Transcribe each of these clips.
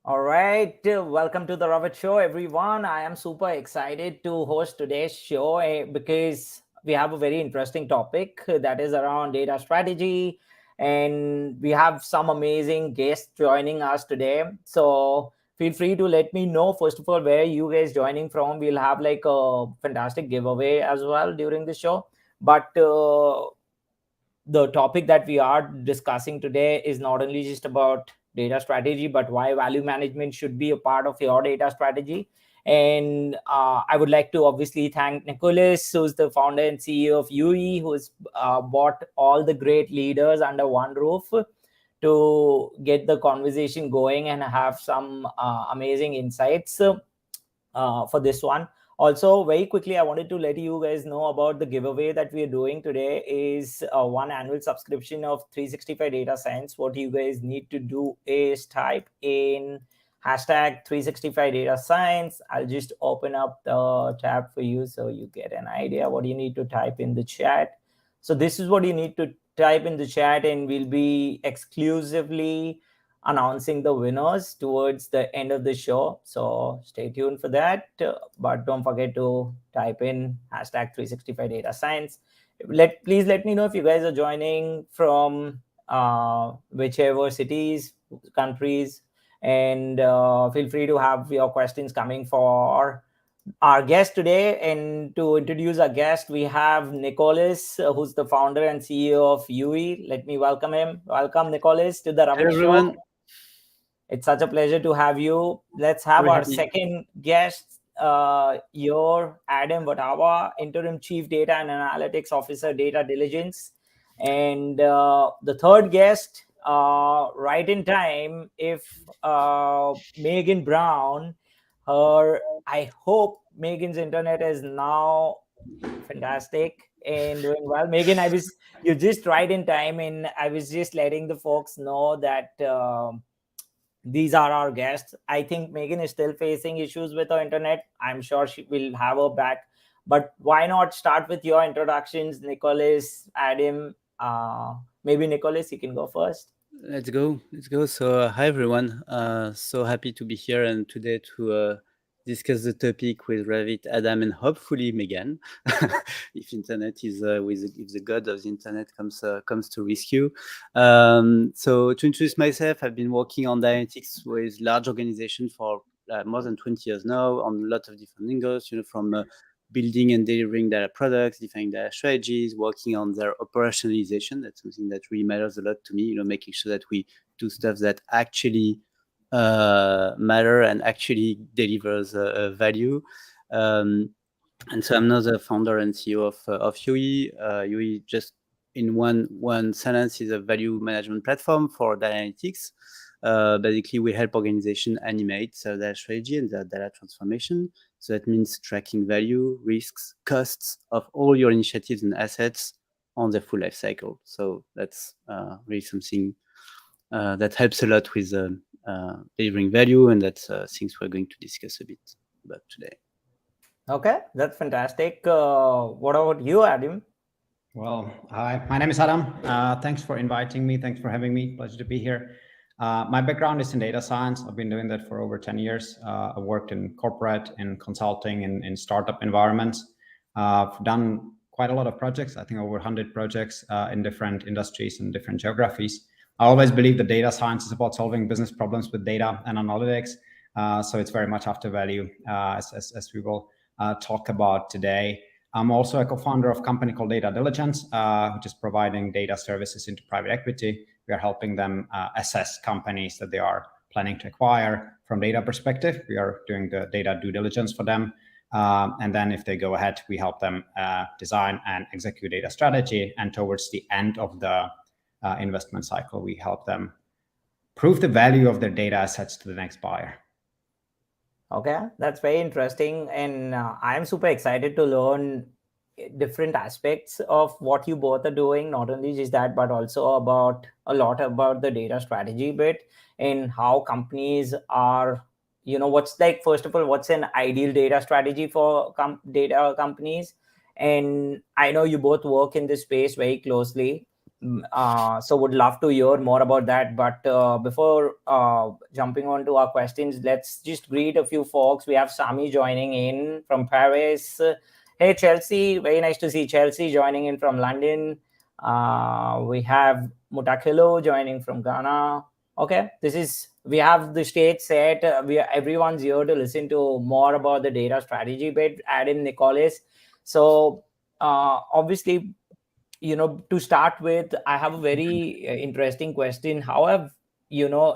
All right, welcome to the Ravit show, everyone. I am super excited to host today's show because we have a very interesting topic that is around data strategy, and we have some amazing guests joining us today. So feel free to let me know first of all where you guys joining from. We'll have like a fantastic giveaway as well during the show, but the topic that we are discussing today is not only just about data strategy, but why value management should be a part of your data strategy. And I would like to obviously thank Nicholas, who's the founder and CEO of YOOI, who's brought all the great leaders under one roof to get the conversation going and have some amazing insights for this one. Also, very quickly, I wanted to let you guys know about the giveaway that we are doing today is one annual subscription of 365 Data Science. What you guys need to do is type in hashtag 365 Data Science. I'll just open up the tab for you so you get an idea what you need to type in the chat. So this is what you need to type in the chat, and we'll be exclusively announcing the winners towards the end of the show. So stay tuned for that. But don't forget to type in hashtag 365 Data Science. Please let me know if you guys are joining from whichever cities, countries, and feel free to have your questions coming for our guest today. And to introduce our guest, we have Nicholas, who's the founder and CEO of YOOI. Let me welcome him. Welcome, Nicholas, to the Hey Ravit Show. everyone, It's such a pleasure to have you. Let's have very our happy. second guest, your Adam Votava, Interim Chief Data and Analytics Officer, DataDiligence. And the third guest, right in time, if Megan Brown, I hope Megan's internet is now fantastic and doing well. Megan, you're just right in time, and I was just letting the folks know that these are our guests. I think Megan is still facing issues with her internet. I'm sure she will have her back. But why not start with your introductions, Nicholas, Adam? Maybe Nicholas, you can go first. Let's go. Let's go. So, hi everyone. So happy to be here and today to discuss the topic with Ravit, Adam, and hopefully Megan, if internet is if the god of the internet comes to rescue. So to introduce myself, I've been working on analytics with large organizations for more than 20 years now on a lot of different angles. From building and delivering data products, defining data strategies, working on their operationalization. That's something that really matters a lot to me, making sure that we do stuff that actually matter and actually delivers value. And so I'm now the founder and CEO of YOOI. YOOI, just in one sentence, is a value management platform for data analytics. Basically, we help organizations animate their data strategy and their data transformation. So that means tracking value, risks, costs of all your initiatives and assets on the full life cycle. So that's really something that helps a lot with delivering value, and that's things we're going to discuss a bit about today. Okay, that's fantastic. What about you, Adam? Well, hi, my name is Adam. Thanks for inviting me. Thanks for having me. Pleasure to be here. My background is in data science. I've been doing that for over 10 years. I've worked in corporate, in consulting, in startup environments. I've done quite a lot of projects, I think over 100 projects in different industries and different geographies. I always believe that data science is about solving business problems with data and analytics. So it's very much after value, as we will talk about today. I'm also a co-founder of a company called DataDiligence, which is providing data services into private equity. We are helping them assess companies that they are planning to acquire from data perspective. We are doing the data due diligence for them. And then if they go ahead, we help them design and execute data strategy. And towards the end of the investment cycle, we help them prove the value of their data assets to the next buyer. Okay, that's very interesting. And I'm super excited to learn different aspects of what you both are doing, not only just that, but also about a lot about the data strategy bit and how companies are, what's like, first of all, what's an ideal data strategy for data companies. And I know you both work in this space very closely. So would love to hear more about that. But before jumping on to our questions, let's just greet a few folks. We have Sami joining in from Paris. Hey, Chelsea. Very nice to see Chelsea joining in from London. We have Mutakilo joining from Ghana. Okay, we have the stage set. Everyone's here to listen to more about the data strategy bit. Adam, Nicholas. So obviously, to start with, I have a very interesting question. How have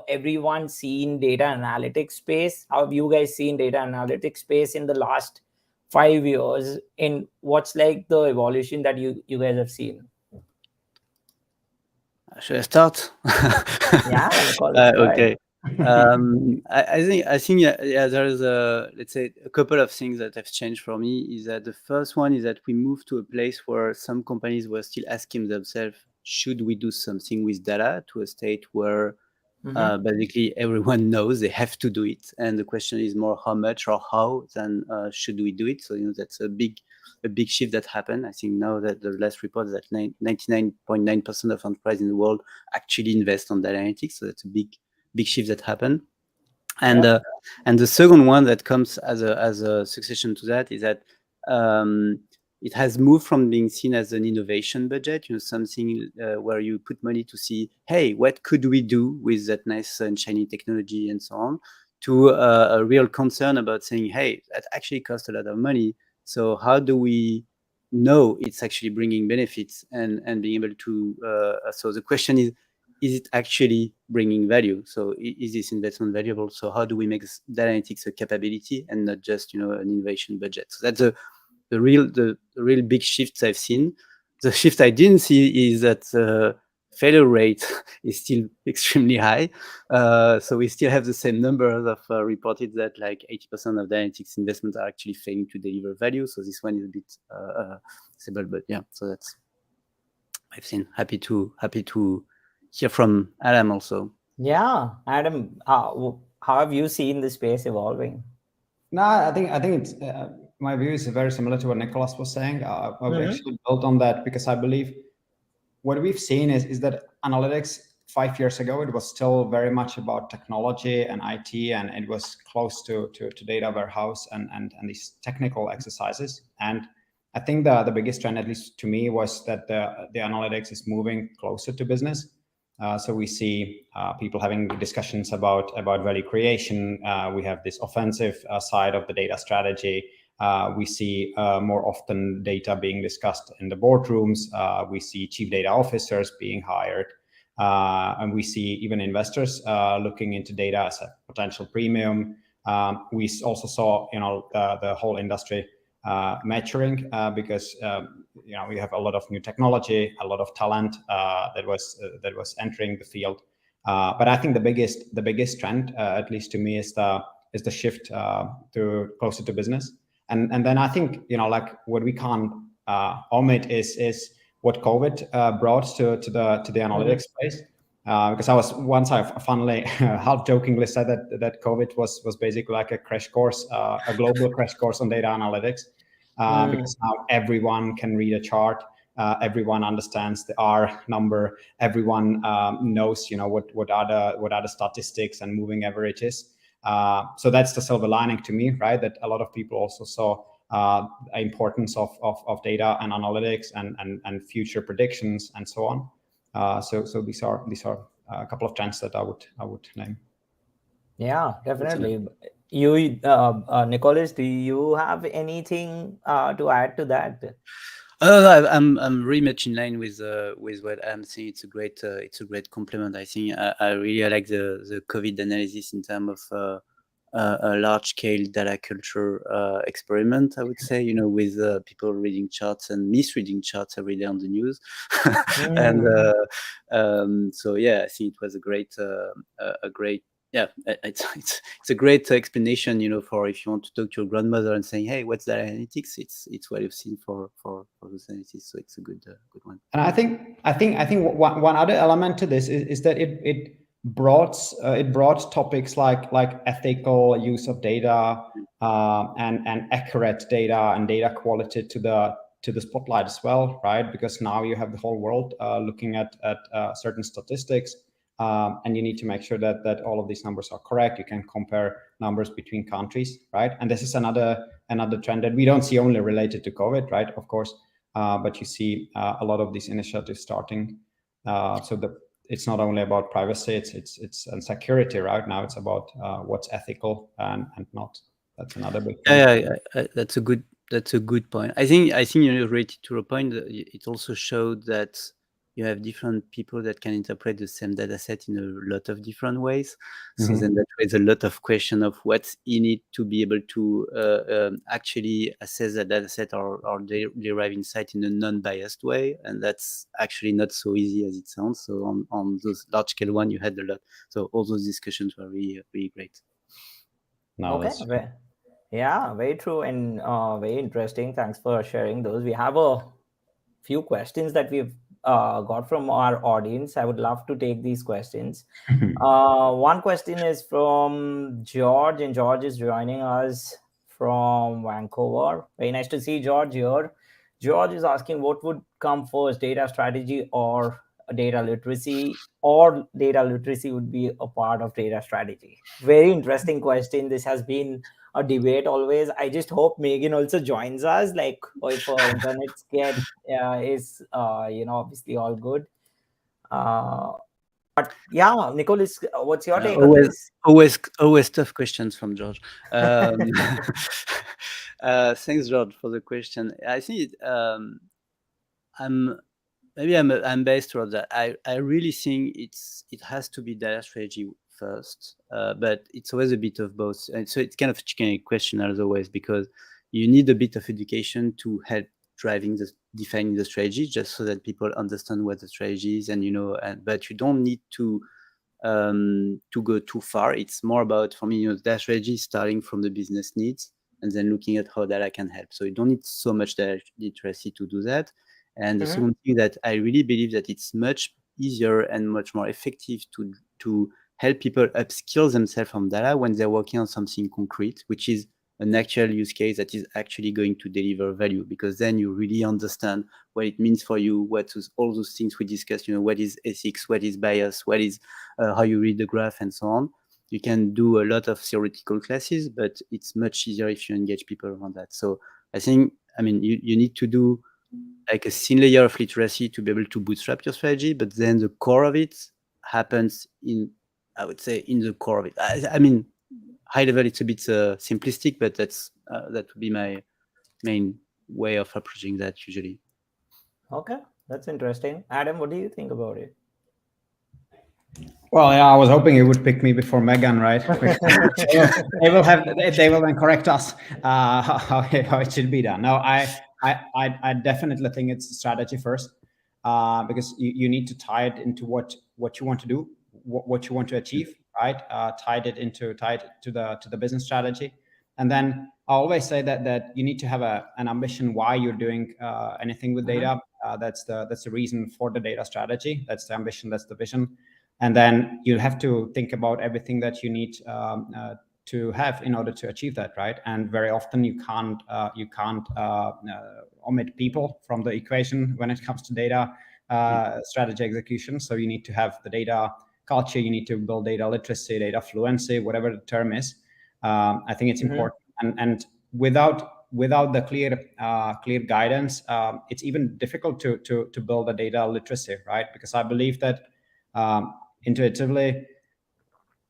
everyone seen data analytics space? How have you guys seen data analytics space in the last 5 years? And what's like the evolution that you guys have seen? Should I start? Yeah, Nicholas, go ahead. Okay. I think yeah, there's let's say a couple of things that have changed for me. Is that the first one is that we moved to a place where some companies were still asking themselves, should we do something with data, to a state where basically everyone knows they have to do it, and the question is more how much or how than should we do it. So that's a big shift that happened. I think now that the last report is that 99.9% of enterprises in the world actually invest on data analytics. So that's a big shift that happened. And and the second one that comes as a succession to that is that it has moved from being seen as an innovation budget, something where you put money to see, hey, what could we do with that nice and shiny technology and so on, to a real concern about saying, hey, that actually costs a lot of money. So how do we know it's actually bringing benefits and being able to, so the question is it actually bringing value? So is this investment valuable? So how do we make data analytics a capability and not just, an innovation budget? So that's the real big shifts I've seen. The shift I didn't see is that failure rate is still extremely high. So we still have the same numbers of reported that like 80% of the analytics investments are actually failing to deliver value. So this one is a bit stable, but yeah. So that's I've seen. Happy to hear from Adam also. Yeah, Adam, how have you seen the space evolving? No, I think it's my view is very similar to what Nicholas was saying. I've actually built on that because I believe what we've seen is that analytics 5 years ago, it was still very much about technology and IT, and it was close to data warehouse and these technical exercises. And I think the biggest trend, at least to me, was that the analytics is moving closer to business. So we see people having discussions about value creation. We have this offensive side of the data strategy. We see more often data being discussed in the boardrooms. We see chief data officers being hired. And we see even investors looking into data as a potential premium. We also saw, the whole industry maturing because we have a lot of new technology, a lot of talent that was entering the field. But I think the biggest trend, at least to me, is the shift to closer to business. And then I think like what we can't omit is what COVID brought to the analytics space. Because I funnily half jokingly said that COVID was basically like a crash course, a global crash course on data analytics, because now everyone can read a chart, everyone understands the R number, everyone knows what are the statistics and moving averages. So that's the silver lining to me, right? That a lot of people also saw importance of data and analytics and future predictions and so on. So these are a couple of trends that I would name. Yeah, definitely. You, Nicholas, do you have anything to add to that? I'm really much in line with what I'm saying. It's a great compliment. I think I really like the COVID analysis in terms of a large-scale data culture experiment, I would say, with people reading charts and misreading charts every day on the news. And so, yeah, I think it was a great, yeah, it's a great explanation, for if you want to talk to your grandmother and saying, hey, what's data analytics? It's what you've seen for those analytics. So it's a good one. And I think one other element to this is that it brought topics like ethical use of data and accurate data and data quality to to the spotlight as well, right? Because now you have the whole world looking at certain statistics, and you need to make sure that all of these numbers are correct. You can compare numbers between countries, right? And this is another trend that we don't see only related to COVID, right? Of course, but you see a lot of these initiatives starting. It's not only about privacy; it's and security, right? Now it's about what's ethical and not. That's another big thing. Yeah, that's a good point. I think related to a point, it also showed that you have different people that can interpret the same data set in a lot of different ways. So then that raises a lot of question of what's in it to be able to actually assess the data set or derive insight in a non-biased way. And that's actually not so easy as it sounds. So on those large scale one, you had a lot. So all those discussions were really, really great. No, okay. Yeah, very true and very interesting. Thanks for sharing those. We have a few questions that we've got from our audience. I would love to take these questions. One question is from George, and George is joining us from Vancouver. Very nice to see George here. George is asking, what would come first, data strategy or data literacy, or data literacy would be a part of data strategy? Very interesting question. This has been a debate always. I just hope Megan also joins us. Like, if internet get is obviously all good. But yeah, Nicholas, what's your take on this? Always tough questions from George. Thanks, George, for the question. I think I'm based towards that. I really think it has to be data strategy first, but it's always a bit of both. And so it's kind of a chicken question as always, because you need a bit of education to help defining the strategy, just so that people understand what the strategy is, and but you don't need to go too far. It's more about, for me, data strategy starting from the business needs and then looking at how data can help. So you don't need so much data literacy to do that. And the second thing that I really believe that it's much easier and much more effective to help people upskill themselves from data when they're working on something concrete, which is an actual use case that is actually going to deliver value, because then you really understand what it means for you, all those things we discussed, what is ethics, what is bias, what is how you read the graph, and so on. You can do a lot of theoretical classes, but it's much easier if you engage people around that. So I think, you need to do like a thin layer of literacy to be able to bootstrap your strategy, but then the core of it happens in the core of it. I mean, high level, it's a bit simplistic, but that would be my main way of approaching that usually. Okay, that's interesting. Adam, what do you think about it? Well, yeah, I was hoping you would pick me before Megan, right? They will then correct us how it should be done. No, I definitely think it's strategy first, because you need to tie it into what you want to do, what you want to achieve, right? Tie it to the business strategy, and then I always say that you need to have an ambition why you're doing anything with data. That's the reason for the data strategy. That's the ambition. That's the vision. And then you'll have to think about everything that you need to have in order to achieve that, right? And very often you can't omit people from the equation when it comes to data strategy execution. So you need to have the data culture. You need to build data literacy, data fluency, whatever the term is. I think it's important. And without the clear guidance, it's even difficult to build a data literacy, right? Because I believe that intuitively,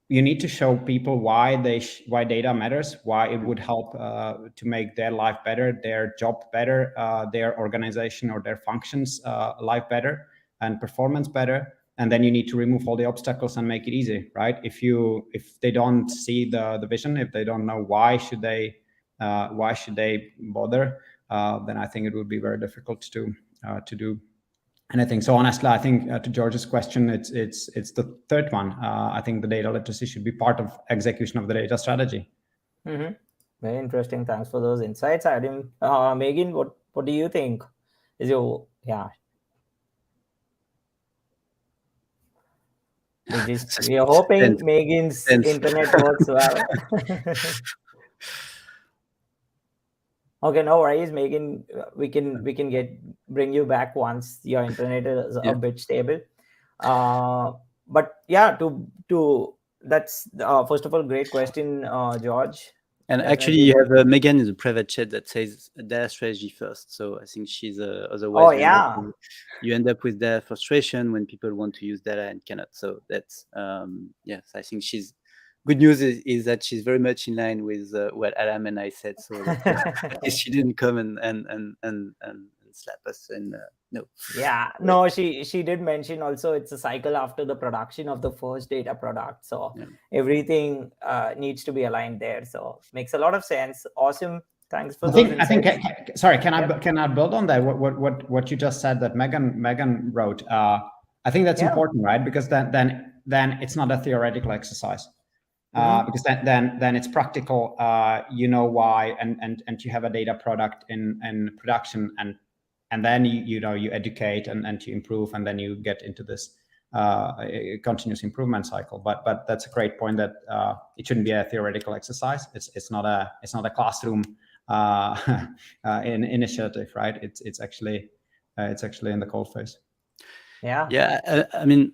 you need to show people why data matters, why it would help to make their life better, their job better, their organization or their functions life better and performance better. And then you need to remove all the obstacles and make it easy, right? If they don't see the vision, if they don't know why should they bother, then I think it would be very difficult to do anything. So honestly, I think to George's question, it's the third one. I think the data literacy should be part of execution of the data strategy. Very interesting. Thanks for those insights, Adam. Megan, what do you think? We are hoping Megan's internet works well. Okay, no worries, Megan. We can bring you back once your internet is a Yeah. bit stable. But yeah, to that's first of all, great question, George. And actually, Definitely. you have Megan in the private chat that says data strategy first. So I think she's Oh otherwise yeah, you end up with data frustration when people want to use data and cannot. So that's yes, I think she's good news is that she's very much in line with what Adam and I said. So that at least she didn't come and slap us. And no, yeah. No, she did mention also it's a cycle after the production of the first data product. So yeah. everything needs to be aligned there. So makes a lot of sense. Awesome. Thanks for I those think, insights. sorry, can Yep. I build on that? What you just said that Megan wrote. I think that's Yeah. important, right? Because then it's not a theoretical exercise. Because then it's practical. You know why, and you have a data product in production, and then you educate and you improve, and then you get into this continuous improvement cycle. But that's a great point that it shouldn't be a theoretical exercise. It's not a classroom initiative, right? It's actually in the cold phase. Yeah. Yeah, I mean,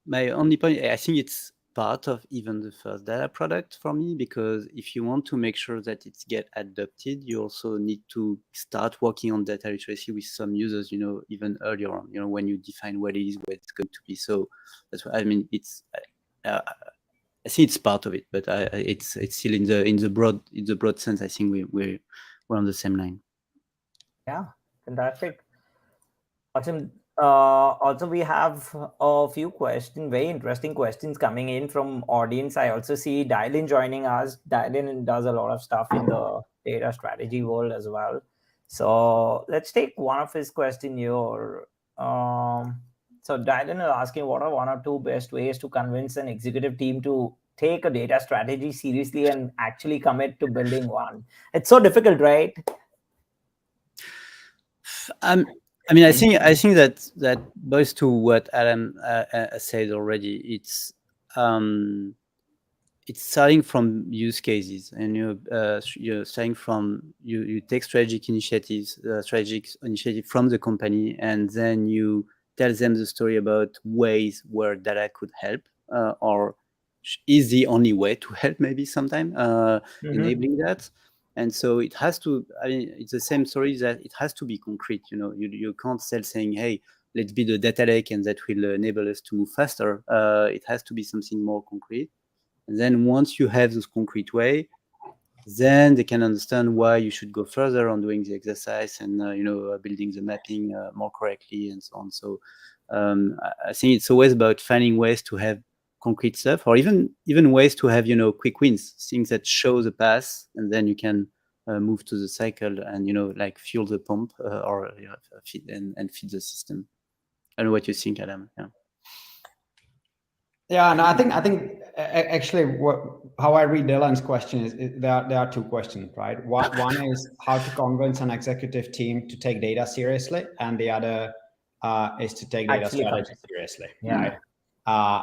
my only point, I think it's part of even the first data product for me, because if you want to make sure that it get adopted, you also need to start working on data literacy with some users, even earlier on, when you define what it is, where it's going to be. So that's what I mean. It's I think it's part of it, but it's still in the broad sense. I think we're on the same line. Yeah. Fantastic. Awesome. Also, we have a few questions, very interesting questions coming in from audience. I also see Dylan joining us. Dylan does a lot of stuff in the data strategy world as well. So let's take one of his question here. So Dylan is asking, what are one or two best ways to convince an executive team to take a data strategy seriously and actually commit to building one? It's so difficult, right? I mean, I think that boils to what Adam said already. It's starting from use cases, and you're starting from you take strategic initiative from the company, and then you tell them the story about ways where data could help, or is the only way to help, maybe sometime enabling that. And so it has to, I mean, it's the same story that it has to be concrete. You can't sell saying, hey, let's build a data lake and that will enable us to move faster. It has to be something more concrete. And then once you have this concrete way, then they can understand why you should go further on doing the exercise and building the mapping more correctly and so on. So I think it's always about finding ways to have concrete stuff, or even ways to have quick wins, things that show the path, and then you can move to the cycle and like fuel the pump or feed and feed the system. I don't know what you think, Adam. Yeah, no, I think actually how I read Dylan's question is there are two questions, right? One is how to convince an executive team to take data seriously, and the other is to take data Actually strategy commit. seriously, Yeah. right?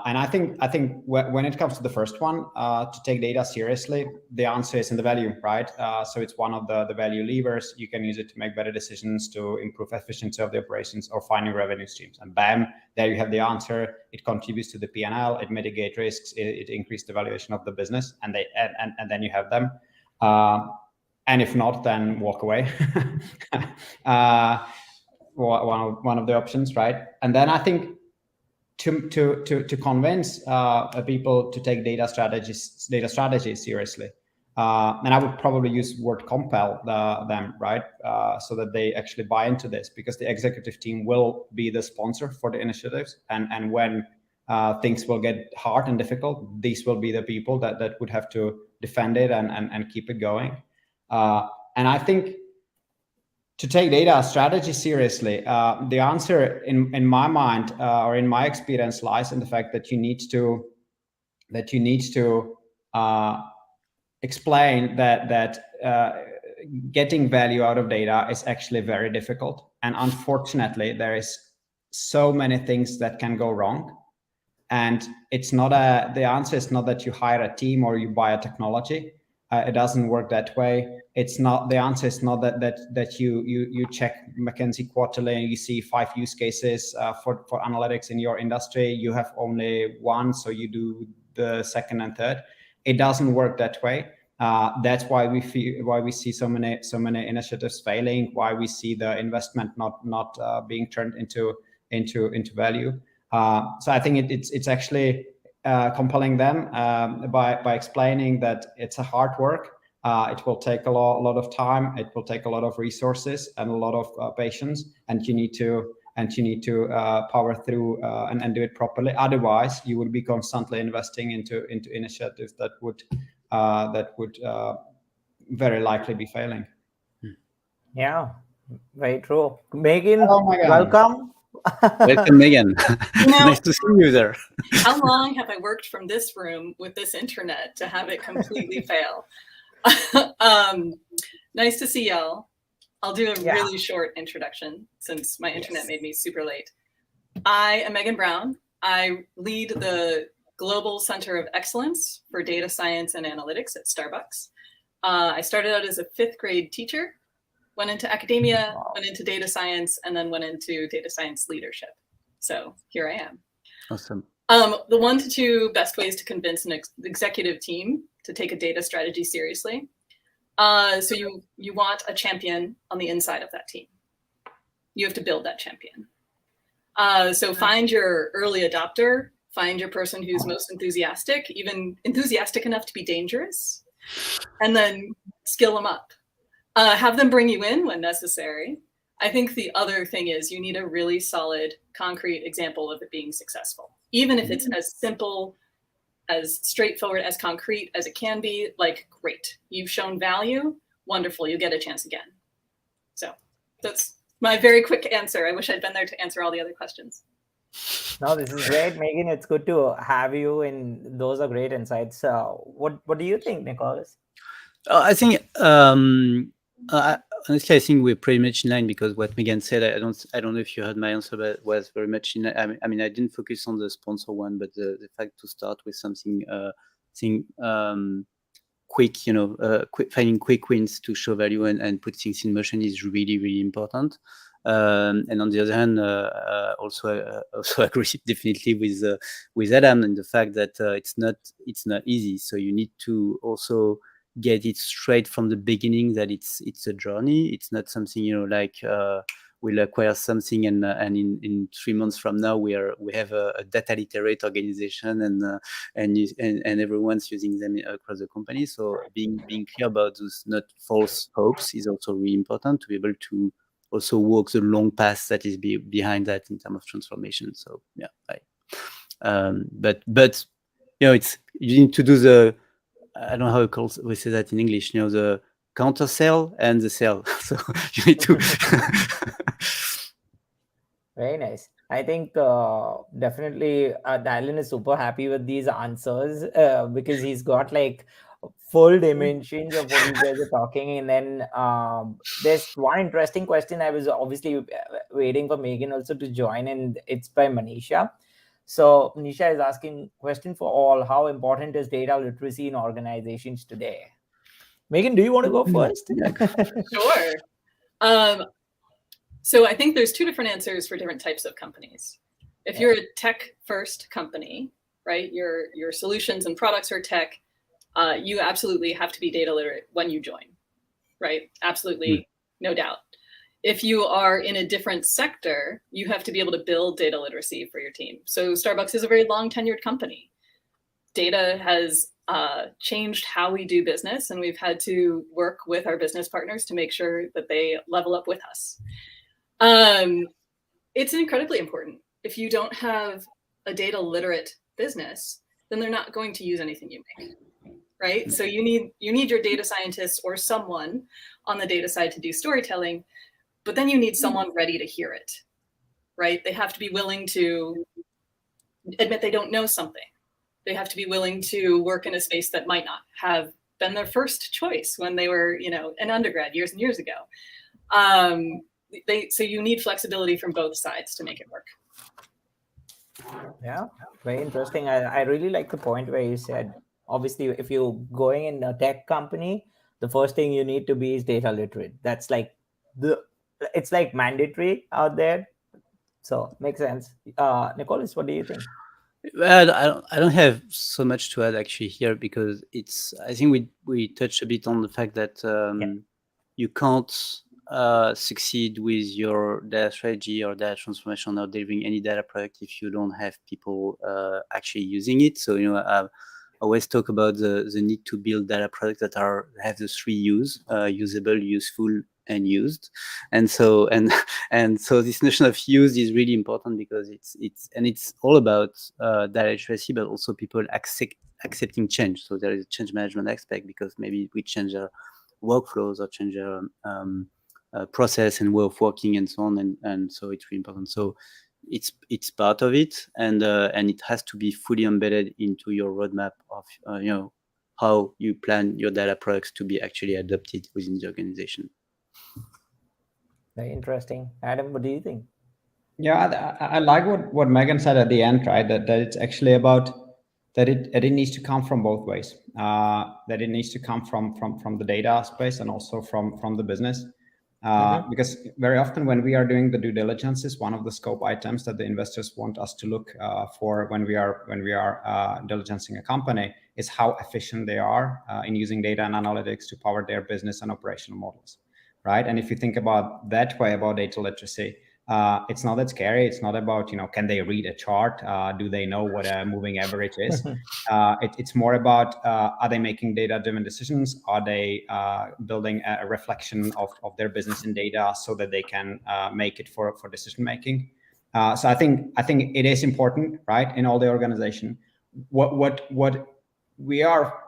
And I think when it comes to the first one, to take data seriously, the answer is in the value, right? So it's one of the value levers. You can use it to make better decisions, to improve efficiency of the operations, or finding revenue streams. And bam, there you have the answer. It contributes to the P&L. It mitigates risks. It increases the valuation of the business, and then you have them. And if not, then walk away. One of the options, right? And then I think to convince people to take data strategies seriously, and I would probably use word compel them, right, so that they actually buy into this, because the executive team will be the sponsor for the initiatives, and when things will get hard and difficult, these will be the people that would have to defend it and keep it going. And I think to take data strategy seriously, the answer in my mind or in my experience lies in the fact that you need to explain that getting value out of data is actually very difficult, and unfortunately there is so many things that can go wrong. And the answer is not that you hire a team or you buy a technology. It doesn't work that way. It's not, the answer is not that you check McKinsey quarterly and you see 5 use cases for analytics in your industry. You have only one, so you do the second and third. It doesn't work that way. That's why we see so many initiatives failing. Why we see the investment not being turned into value. So I think it's actually compelling them by explaining that it's a hard work. It will take a lot of time. It will take a lot of resources and a lot of patience, and you need to power through and do it properly. Otherwise, you would be constantly investing into initiatives that would very likely be failing. Yeah, very true. Megan, Oh my God. welcome. Welcome, Megan. Nice to see you there. How long have I worked from this room with this internet to have it completely fail? Nice to see y'all. I'll do a really short introduction since my internet made me super late. I am Megan Brown. I lead the Global Center of Excellence for Data Science and Analytics at Starbucks. I started out as a 5th grade teacher, went into academia, went into data science, and then went into data science leadership. So here I am. Awesome. The 1 to 2 best ways to convince an executive team to take a data strategy seriously. So you want a champion on the inside of that team. You have to build that champion. So find your early adopter, find your person who's most enthusiastic, even enthusiastic enough to be dangerous, and then skill them up. Have them bring you in when necessary. I think the other thing is you need a really solid, concrete example of it being successful. Even if it's as simple, as straightforward, as concrete as it can be, like, great. You've shown value, wonderful, you get a chance again. So that's my very quick answer. I wish I'd been there to answer all the other questions. No, this is great, Megan. It's good to have you, and those are great insights. What do you think, Nicholas? I think honestly, I think we're pretty much in line, because what Megan said, I don't know if you heard my answer, but it was very much in line. I mean, I didn't focus on the sponsor one, but the fact to start with something quick, finding quick wins to show value and put things in motion is really, really important. And on the other hand, also agree definitely with Adam and the fact that it's not easy. So you need to also get it straight from the beginning that it's a journey. It's not something like we'll acquire something and in 3 months from now we have a data literate organization and everyone's using them across the company. So being clear about those not false hopes is also really important to be able to also walk the long path that is behind that in terms of transformation. So yeah, but it's, you need to do the, I don't know how we say that in English, the counter sell and the sell. So you need to. Very nice. I think definitely Dylan is super happy with these answers because he's got like full dimensions of what you guys are talking. And then there's one interesting question. I was obviously waiting for Megan also to join, and it's by Manisha. So Manisha is asking, question for all: how important is data literacy in organizations today? Megan, do you want to go first? Sure. So I think there's 2 different answers for different types of companies. If you're a tech-first company, right, your solutions and products are tech, you absolutely have to be data literate when you join, right? Absolutely, no doubt. If you are in a different sector, you have to be able to build data literacy for your team. So Starbucks is a very long tenured company. Data has changed how we do business, and we've had to work with our business partners to make sure that they level up with us. It's incredibly important. If you don't have a data literate business, then they're not going to use anything you make, right? So you need your data scientists or someone on the data side to do storytelling, but then you need someone ready to hear it, right? They have to be willing to admit they don't know something. They have to be willing to work in a space that might not have been their first choice when they were, an undergrad years and years ago. So you need flexibility from both sides to make it work. Yeah, very interesting. I really like the point where you said obviously, if you're going in a tech company, the first thing you need to be is data literate. That's like it's like mandatory out there. So makes sense. Nicholas, what do you think? Well, I don't have so much to add actually here, because I think we touched a bit on the fact that you can't succeed with your data strategy or data transformation or delivering any data product if you don't have people actually using it. So I always talk about the need to build data products that have the 3 U's: usable, useful, and used. And so and so this notion of use is really important, because it's all about data literacy, but also people accepting change. So there is a change management aspect, because maybe we change our workflows or change our process and way of working and so on, and so it's really important. So it's part of it, and it has to be fully embedded into your roadmap of how you plan your data products to be actually adopted within the organization. Very interesting. Adam, what do you think? Yeah, I like what Megan said at the end, right? That it's actually about that it needs to come from both ways. That it needs to come from the data space and also from the business. Because very often when we are doing the due diligence, is one of the scope items that the investors want us to look for when we are diligencing a company, is how efficient they are in using data and analytics to power their business and operational models, right? And if you think about that way about data literacy, it's not that scary. It's not about, can they read a chart? Do they know what a moving average is? It's more about, are they making data-driven decisions? Are they building a reflection of their business in data so that they can make it for decision-making? So I think it is important, right, in all the organization. What we are,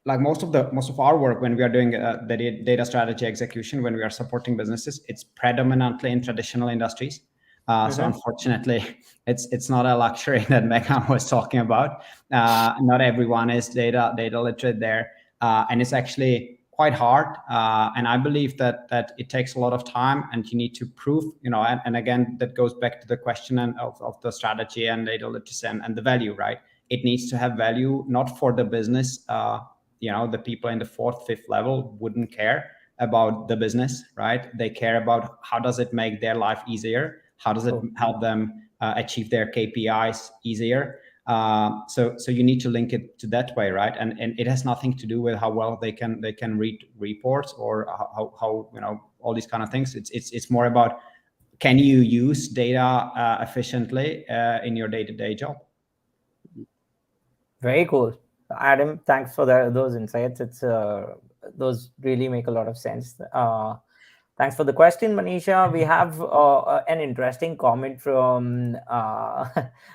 like most of our work when we are doing the data strategy execution, when we are supporting businesses, it's predominantly in traditional industries. So unfortunately, it's not a luxury that Megan was talking about. Not everyone is data literate there, and it's actually quite hard. And I believe that it takes a lot of time, and you need to prove, and again, that goes back to the question of the strategy and data literacy and the value, right? It needs to have value, not for the business. The people in the 4th, 5th level wouldn't care about the business, right? They care about how does it make their life easier? How does it help them achieve their KPIs easier? So you need to link it to that way, right? And it has nothing to do with how well they can read reports or how all these kind of things. It's more about, can you use data efficiently in your day-to-day job? Very cool. Adam, thanks for those insights. Those really make a lot of sense. Thanks for the question, Manisha. We have an interesting comment from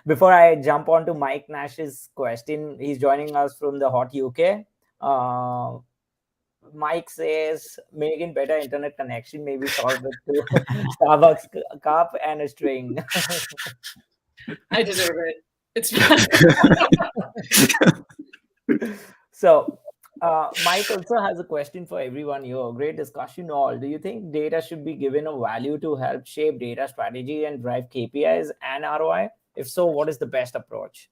before I jump on to Mike Nash's question. He's joining us from the hot UK. Mike says, making better internet connection may be solved with Starbucks cup and a string. I deserve it. It's So Mike also has a question for everyone here. Great discussion all. Do you think data should be given a value to help shape data strategy and drive KPIs and ROI? If so, what is the best approach?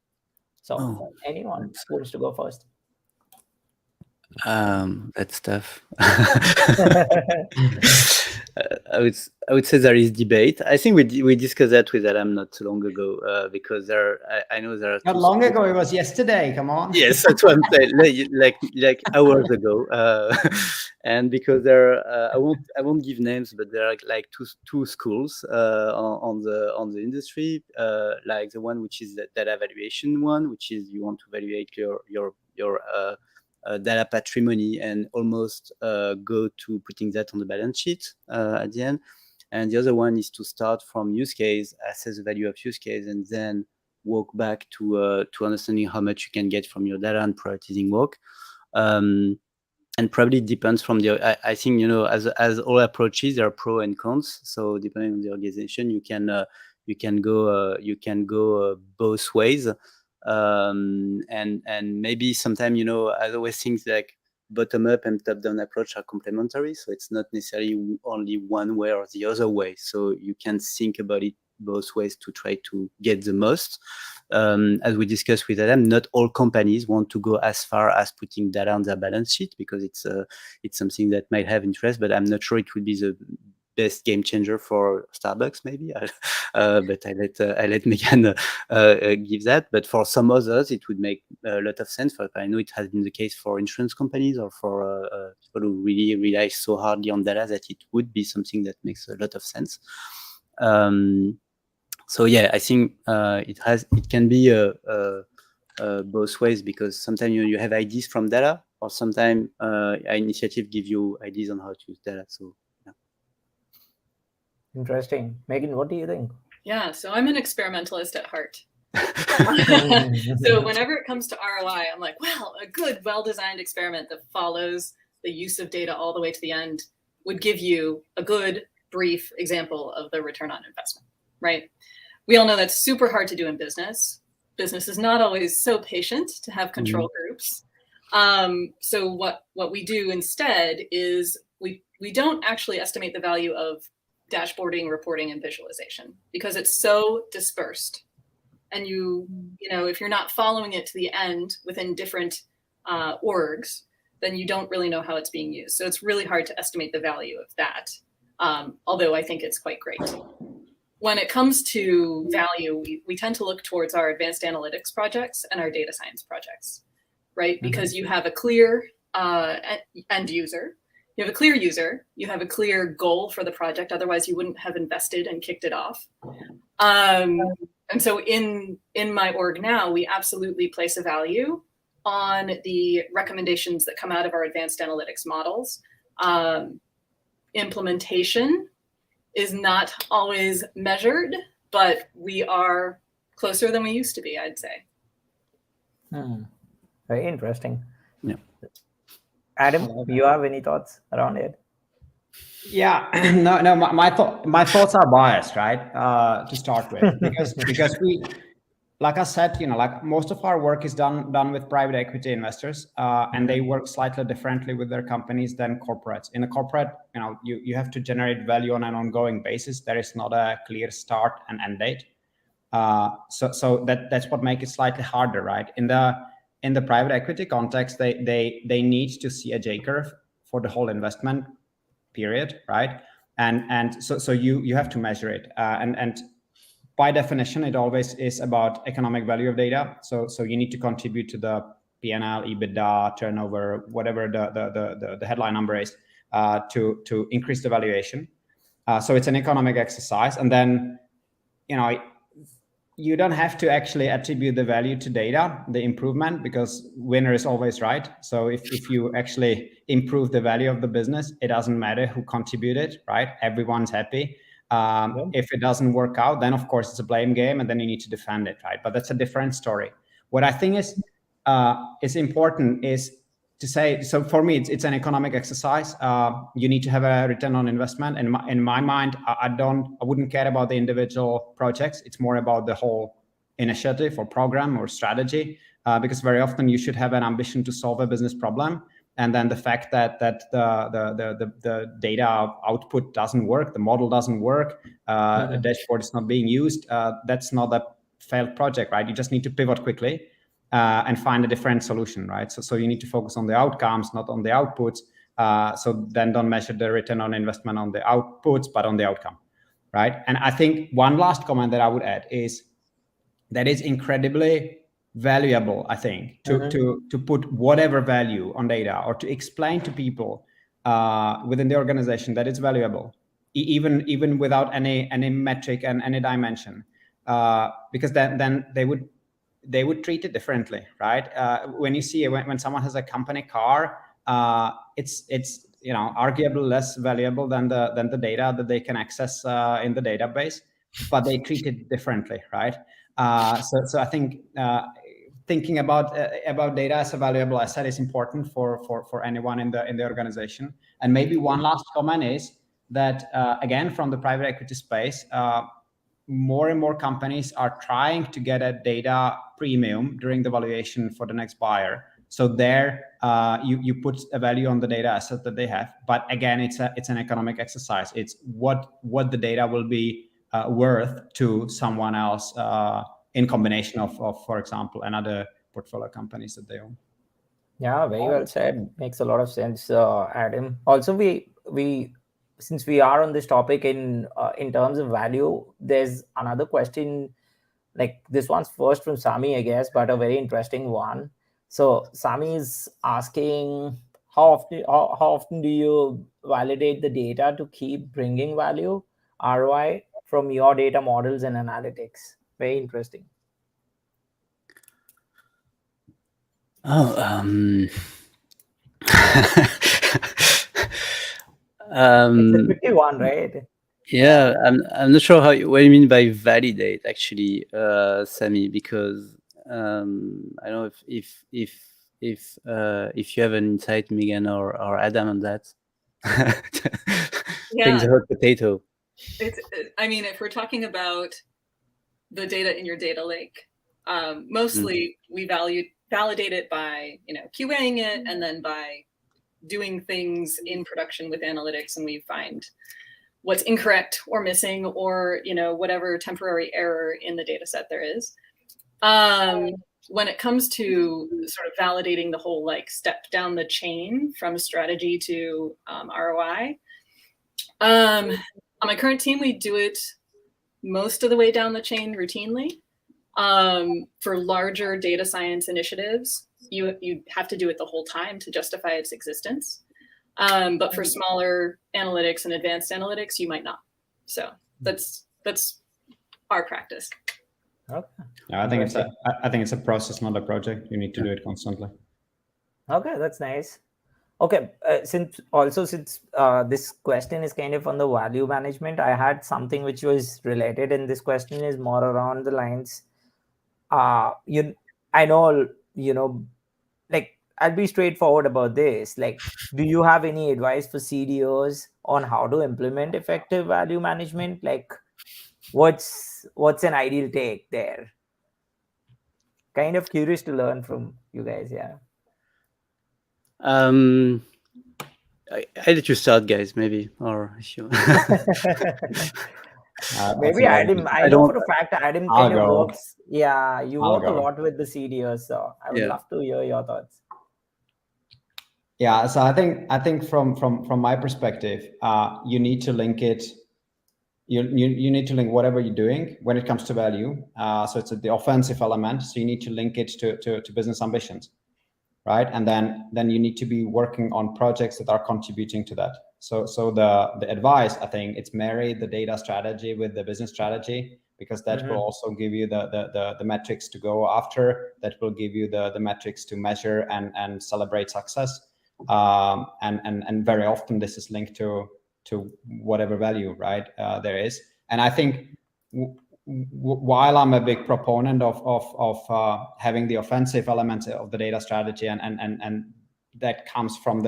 So anyone wants to go first? That's tough. I would say there is debate. I think we discussed that with Adam not too long ago, because I know there are not long ago. It was yesterday. Come on. Yes, that's what I'm saying. Like hours ago, and because I won't give names, but there are like two schools on the industry, like the one which is the data valuation one, which is you want to evaluate your data patrimony and almost go to putting that on the balance sheet at the end. And the other one is to start from use case, assess the value of use case, and then walk back to understanding how much you can get from your data and prioritizing work. And probably depends from I think, as all approaches, there are pros and cons. So depending on the organization, you can go both ways. And maybe sometimes, I always think like bottom up and top down approach are complementary. So it's not necessarily only one way or the other way. So you can think about it both ways to try to get the most. As we discussed with Adam, not all companies want to go as far as putting data on their balance sheet, because it's something that might have interest, but I'm not sure it would be the best game changer for Starbucks, maybe. But I let Megan give that. But for some others, it would make a lot of sense. I know it has been the case for insurance companies or for people who really rely so hardly on data that it would be something that makes a lot of sense. So yeah, I think it can be both ways, because sometimes you have ideas from data, or sometimes initiative give you ideas on how to use data. So yeah. Interesting. Megan, what do you think? Yeah, so I'm an experimentalist at heart. So whenever it comes to ROI, I'm like, well, a good, well-designed experiment that follows the use of data all the way to the end would give you a good, brief example of the return on investment, right? We all know that's super hard to do in business. Business is not always so patient to have control groups. So what we do instead is we don't actually estimate the value of dashboarding, reporting, and visualization, because it's so dispersed. And you know, if you're not following it to the end within different orgs, then you don't really know how it's being used. So it's really hard to estimate the value of that, although I think it's quite great. When it comes to value, we tend to look towards our advanced analytics projects and our data science projects, right? Because you have a clear end user, you have a clear user, you have a clear goal for the project, otherwise you wouldn't have invested and kicked it off. And so in my org now, we absolutely place a value on the recommendations that come out of our advanced analytics models. Implementation is not always measured, but we are closer than we used to be, I'd say. Very interesting. Yeah. Adam, you have any thoughts around it? Yeah, no. My thoughts are biased, right? To start with, because we, like I said, like most of our work is done with private equity investors, and they work slightly differently with their companies than corporates. In a corporate, you have to generate value on an ongoing basis. There is not a clear start and end date. So that's what makes it slightly harder, right? In the private equity context, they need to see a J curve for the whole investment period, right? And so you have to measure it, and by definition, it always is about economic value of data. So you need to contribute to the P&L, EBITDA, turnover, whatever the headline number is, to increase the valuation. So it's an economic exercise, and then you don't have to actually attribute the value to data, the improvement, because winner is always right. So if you actually improve the value of the business, it doesn't matter who contributed, right? Everyone's happy. If it doesn't work out, then of course it's a blame game, and then you need to defend it, right? But that's a different story. What I think is important is to say, so for me, it's an economic exercise. You need to have a return on investment. And in my mind, I wouldn't care about the individual projects. It's more about the whole initiative or program or strategy, because very often you should have an ambition to solve a business problem. And then the fact that the data output doesn't work, the model doesn't work, a dashboard is not being used, that's not a failed project, right? You just need to pivot quickly and find a different solution, right? So you need to focus on the outcomes, not on the outputs. So then don't measure the return on investment on the outputs, but on the outcome, right? And I think one last comment that I would add is that it's incredibly valuable, I think, to put whatever value on data, or to explain to people within the organization that it's valuable, even without any metric and any dimension, because then they would treat it differently, right? When you see when someone has a company car, it's arguably less valuable than the data that they can access in the database, but they treat it differently, right? So I think thinking about data as a valuable asset is important for anyone in the organization. And maybe one last comment is that again, from the private equity space, more and more companies are trying to get a data premium during the valuation for the next buyer. So there, you put a value on the data asset that they have. But again, it's an economic exercise. It's what the data will be worth to someone else in combination of, for example, another portfolio companies that they own. Yeah, very well said. Makes a lot of sense, Adam. Also, we since we are on this topic in terms of value, there's another question. Like this one's first from Sami, I guess, but a very interesting one. So Sami is asking, how often do you validate the data to keep bringing value, ROI, from your data models and analytics? Very interesting. Oh, It's a tricky one, right? yeah, I'm not sure what you mean by validate, actually, Sami, because I don't know if you have an insight, Megan or Adam, on that. Yeah. Things a hot potato. I mean, if we're talking about the data in your data lake, mostly we validate it by QAing it, and then by doing things in production with analytics, and we find what's incorrect or missing, or whatever temporary error in the data set there is. When it comes to sort of validating the whole step down the chain from strategy to ROI, on my current team, we do it most of the way down the chain routinely. For larger data science initiatives, you have to do it the whole time to justify its existence. But for smaller analytics and advanced analytics, you might not. So that's our practice. Okay. I think it's a process, not a project. You need to do it constantly. Okay, that's nice. Okay, since this question is kind of on the value management, I had something which was related, and this question is more around the lines. I know, like, I'll be straightforward about this. Like, do you have any advice for CDOs on how to implement effective value management? Like, what's an ideal take there? Kind of curious to learn from you guys. Yeah. I let you start, guys, maybe, or if you. Maybe Adam. I know for a fact Adam kind of works. Yeah, you work a lot with the CDOs, so I would love to hear your thoughts. Yeah, so I think from my perspective, you need to link it. You need to link whatever you're doing when it comes to value. So it's the offensive element. So you need to link it to business ambitions, right? And then you need to be working on projects that are contributing to that. So the advice, I think, it's marry the data strategy with the business strategy, because that will also give you the metrics to go after. That will give you the metrics to measure and celebrate success. And very often this is linked to whatever value, right, there is. And I think while I'm a big proponent of having the offensive elements of the data strategy, and that comes from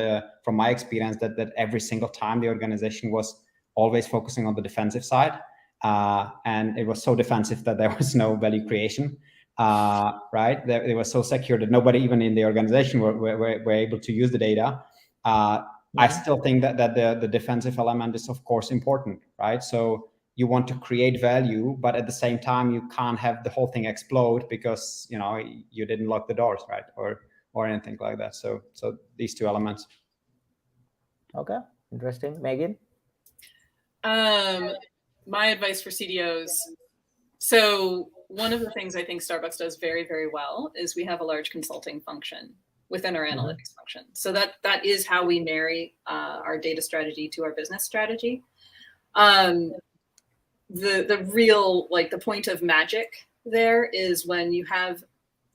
my experience that every single time the organization was always focusing on the defensive side, and it was so defensive that there was no value creation. Right, they were so secure that nobody even in the organization were able to use the data. I still think that the defensive element is of course important, right? So you want to create value, but at the same time you can't have the whole thing explode because you didn't lock the doors, right, or anything like that. So these two elements. Okay, interesting. Megan? My advice for CDOs. So one of the things I think Starbucks does very, very well is we have a large consulting function within our analytics function. So that is how we marry our data strategy to our business strategy. The real, the point of magic there is when you have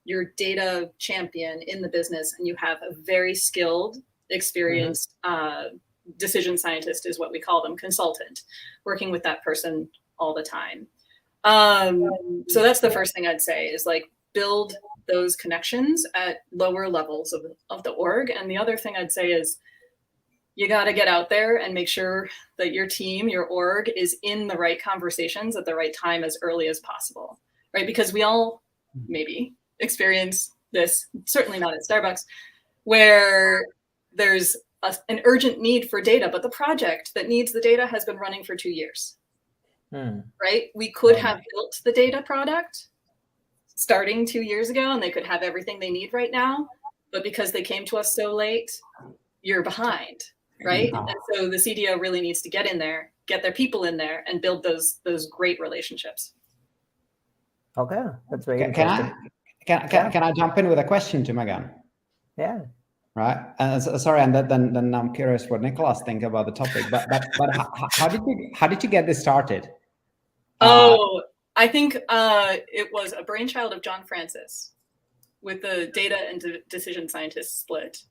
your data champion in the business and you have a very skilled, experienced decision scientist, is what we call them, consultant, working with that person all the time. So that's the first thing I'd say is build those connections at lower levels of the org. And the other thing I'd say is you got to get out there and make sure that your team, your org, is in the right conversations at the right time as early as possible, right? Because we all maybe experience this, certainly not at Starbucks, where there's an urgent need for data, but the project that needs the data has been running for 2 years. right? We could have built the data product starting 2 years ago, and they could have everything they need right now. But because they came to us so late, you're behind, right? And so the CDO really needs to get in there, get their people in there, and build those great relationships. Okay, that's very interesting. Can I jump in with a question to Megan? Yeah. Right. Sorry, and then I'm curious what Nicolas think about the topic. But how did you get this started? I think it was a brainchild of John Francis with the data and decision scientists split.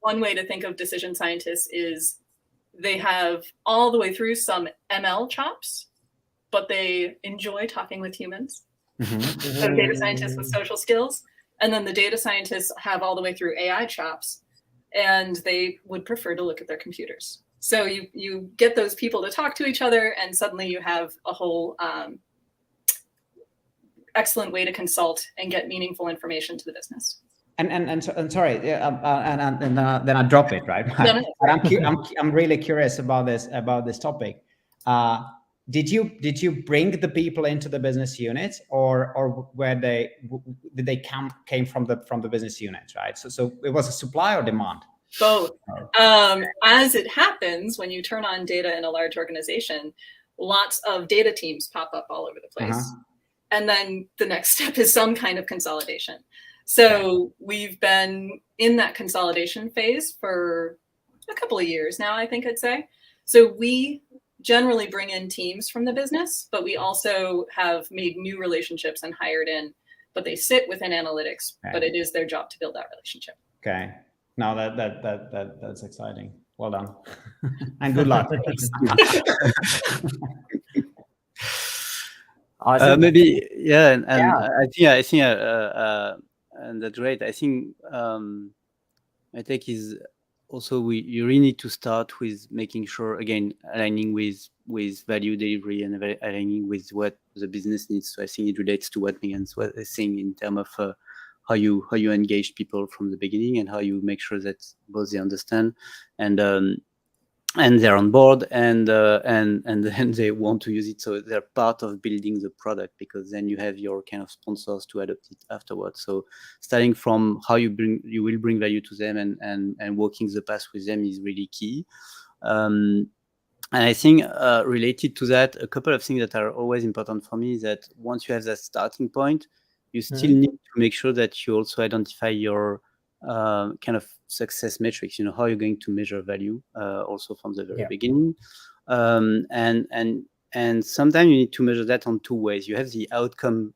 One way to think of decision scientists is they have all the way through some ML chops, but they enjoy talking with humans. So data scientists with social skills. And then the data scientists have all the way through AI chops, and they would prefer to look at their computers. So you get those people to talk to each other, and suddenly you have a whole excellent way to consult and get meaningful information to the business. And sorry, then I drop it, right? No. But I'm really curious about this topic. Did you bring the people into the business unit, or did they came from the business unit, right? So it was a supply or demand? Both. As it happens, when you turn on data in a large organization, lots of data teams pop up all over the place. And then the next step is some kind of consolidation. So we've been in that consolidation phase for a couple of years now, I think I'd say. So we generally bring in teams from the business, but we also have made new relationships and hired in, but they sit within analytics, but it is their job to build that relationship. Okay. Now that's exciting. Well done. And good luck. Awesome. Maybe, yeah, and I think, and that's great. I think my take is also you really need to start with making sure, again, aligning with value delivery and aligning with what the business needs. So I think it relates to what Megan's was saying in terms of how you engage people from the beginning and how you make sure that both they understand and they're on board and then they want to use it. So they're part of building the product, because then you have your kind of sponsors to adopt it afterwards. So starting from how you will bring value to them and walking the path with them is really key. And I think related to that, a couple of things that are always important for me is that once you have that starting point, you still need to make sure that you also identify your kind of success metrics, how you're going to measure value also from the very beginning. And sometimes you need to measure that on two ways. You have the outcome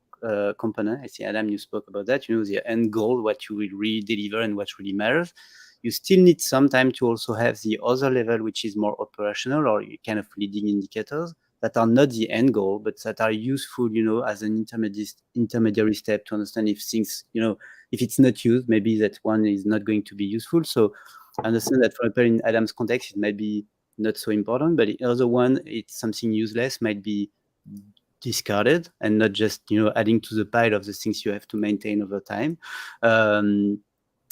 component. I see, Adam, you spoke about that, the end goal, what you will really deliver and what really matters. You still need some time to also have the other level, which is more operational or kind of leading indicators that are not the end goal, but that are useful, as an intermediary step to understand if things, if it's not used, maybe that one is not going to be useful. So I understand that, for example, in Adam's context, it might be not so important, but the other one, it's something useless, might be discarded and not just, adding to the pile of the things you have to maintain over time.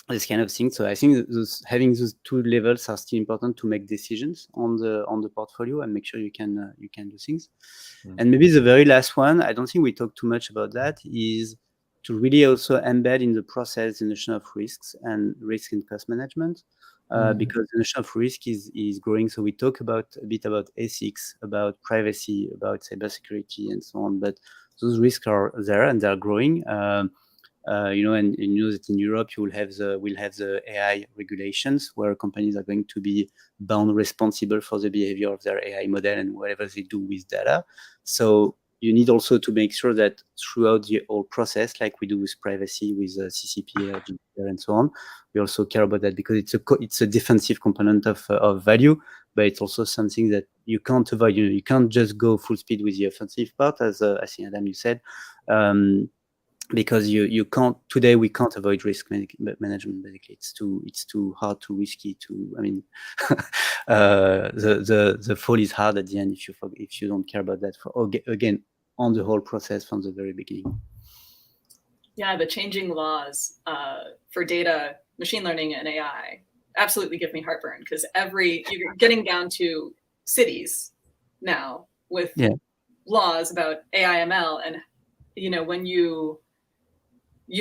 This kind of thing. So I think having those two levels are still important to make decisions on the portfolio and make sure you can do things. And maybe the very last one, I don't think we talk too much about that, is to really also embed in the process the notion of risks and risk and cost management, because the notion of risk is growing. So we talk a bit about ethics, about privacy, about cybersecurity, and so on. But those risks are there and they're growing. And you know that in Europe we'll have the AI regulations where companies are going to be bound responsible for the behavior of their AI model and whatever they do with data. So you need also to make sure that throughout the whole process, like we do with privacy, with CCPA, GDPR, and so on, we also care about that, because it's a defensive component of value, but it's also something that you can't avoid. You can't just go full speed with the offensive part, as I think, Adam, you said. Because you can't today. We can't avoid risk management. Basically, it's too hard, too risky. The fall is hard at the end if you don't care about that. Again, on the whole process from the very beginning. Yeah, the changing laws for data, machine learning, and AI absolutely give me heartburn, because you're getting down to cities now with laws about AIML, and when you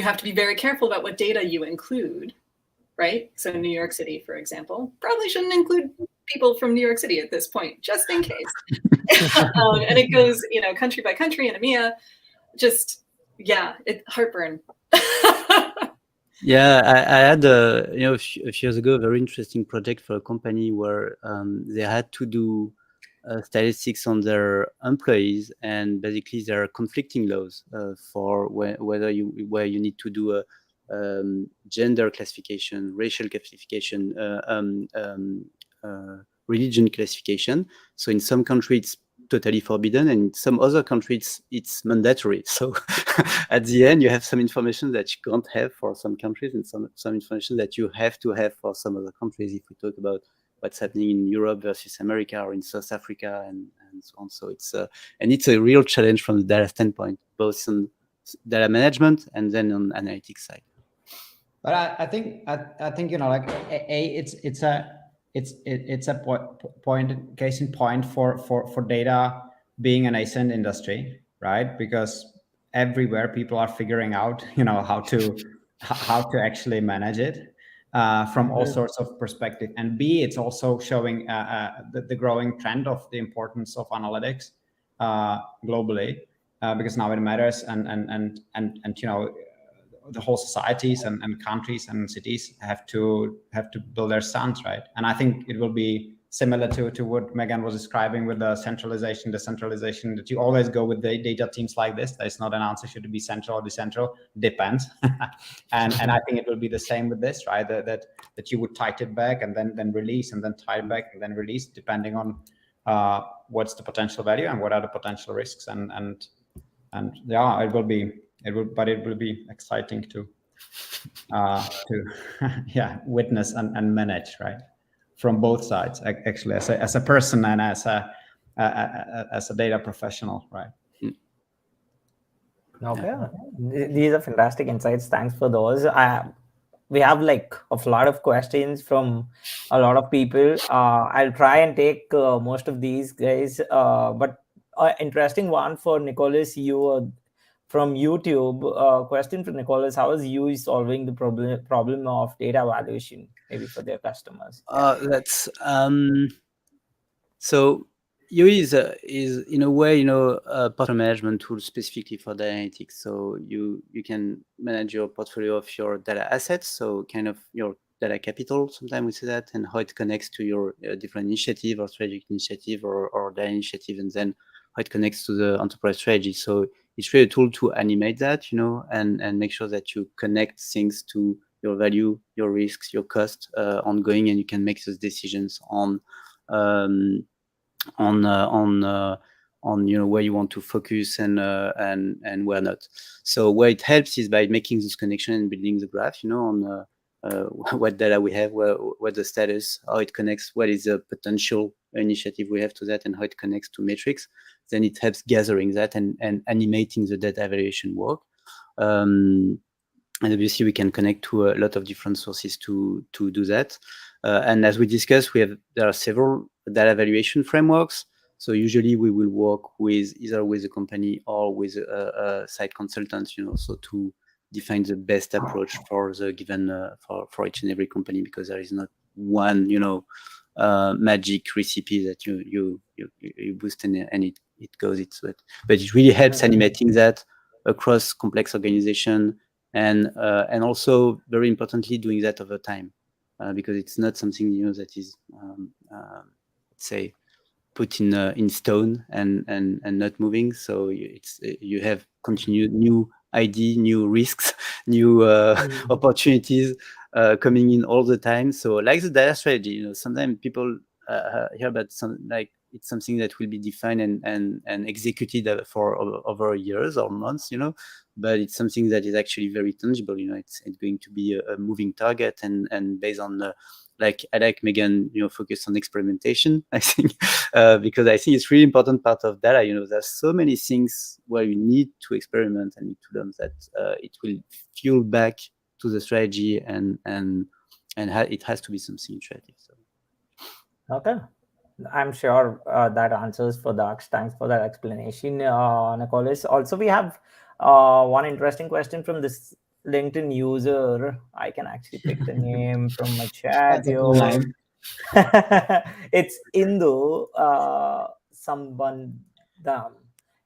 have to be very careful about what data you include, right? So New York City, for example, probably shouldn't include people from New York City at this point, just in case. And it goes, country by country in EMEA. Just heartburn. Yeah, I had a few years ago a very interesting project for a company where they had to do statistics on their employees, and basically there are conflicting laws for where you need to do a gender classification, racial classification, religion classification. So in some countries it's totally forbidden, and in some other countries it's mandatory. So at the end you have some information that you can't have for some countries, and some information that you have to have for some other countries, if we talk about what's happening in Europe versus America or in South Africa and so on. So it's a real challenge from the data standpoint, both on data management and then on analytics side. But I think like it's a case in point for data being a nascent industry, right? Because everywhere people are figuring out how to actually manage it from all sorts of perspective. And B, it's also showing the growing trend of the importance of analytics globally, because now it matters, and the whole societies and countries and cities have to build their stands, right? And I think it will be similar to what Megan was describing with the centralization, decentralization, that you always go with the data teams like this. There's not an answer, should it be central or decentral, depends. and I think it will be the same with this, right? That you would tie it back and then release, and then tie it back and then release, depending on what's the potential value and what are the potential risks. And yeah, it will be exciting to witness and manage, right, from both sides, actually, as a person and as a data professional, right? Okay, these are fantastic insights. Thanks for those. We have like a lot of questions from a lot of people. I'll try and take most of these guys, but interesting one for Nicholas, you from YouTube. Question for Nicholas: how is YOOI solving the problem of data valuation, maybe for their customers? That's so YOOI is in a way a portfolio management tool specifically for data analytics. So you can manage your portfolio of your data assets, so kind of your data capital, sometimes we say that, and how it connects to your different initiative or strategic initiative or data initiative, and then how it connects to the enterprise strategy. So it's really a tool to animate that, and make sure that you connect things to your value, your risks, your cost ongoing, and you can make those decisions on where you want to focus and where not. So where it helps is by making this connection and building the graph, on what data we have, what the status, how it connects, what is the potential initiative we have to that, and how it connects to metrics. Then it helps gathering that and animating the data evaluation work. And obviously we can connect to a lot of different sources to do that. And as we discussed, there are several data evaluation frameworks. So usually we will work either with a company or with a site consultant, so to define the best approach for the given for each and every company, because there is not one magic recipe that you boost and it goes but it really helps animating that across complex organization, and also very importantly doing that over time, because it's not something that is let's say put in stone and not moving. So you have continued new ID, new risks, new opportunities coming in all the time. So like the data strategy, sometimes people hear about it's something that will be defined and executed for over years or months, but it's something that is actually very tangible. It's going to be a moving target, and based on I like Megan, focus on experimentation, I think, because I think it's really important part of data. There's so many things where you need to experiment and need to learn that it will fuel back to the strategy, and it has to be something iterative. So. Okay. I'm sure that answers for Daksh. Thanks for that explanation, Nicholas. Also, we have one interesting question from this LinkedIn user. I can actually pick the name from my chat That's a cool here. name. It's Indu Sambandam.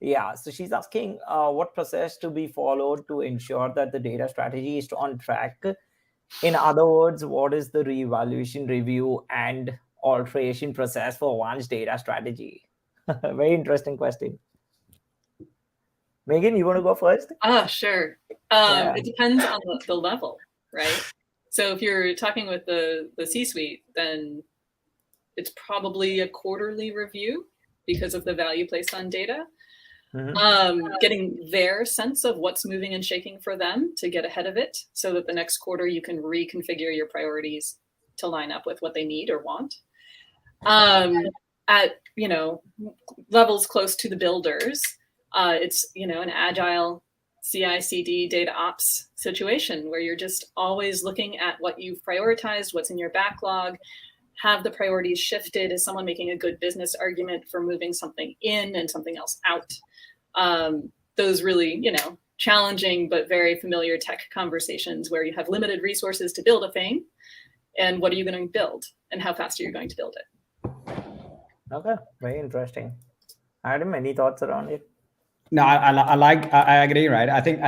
Yeah, so she's asking what process to be followed to ensure that the data strategy is on track. In other words, what is the revaluation, review, and alteration process for one's data strategy? Very interesting question. Megan, you want to go first? Sure. Yeah. It depends on the level, right? So if you're talking with the C-suite, then it's probably a quarterly review because of the value placed on data. Getting their sense of what's moving and shaking for them to get ahead of it so that the next quarter you can reconfigure your priorities to line up with what they need or want. At levels close to the builders, it's an agile CI/CD data ops situation where you're just always looking at what you've prioritized, what's in your backlog, have the priorities shifted, is someone making a good business argument for moving something in and something else out. Those really, challenging but very familiar tech conversations where you have limited resources to build a thing, and what are you going to build, and how fast are you going to build it? Okay, very interesting. Adam, any thoughts around it? No, I agree, right? I think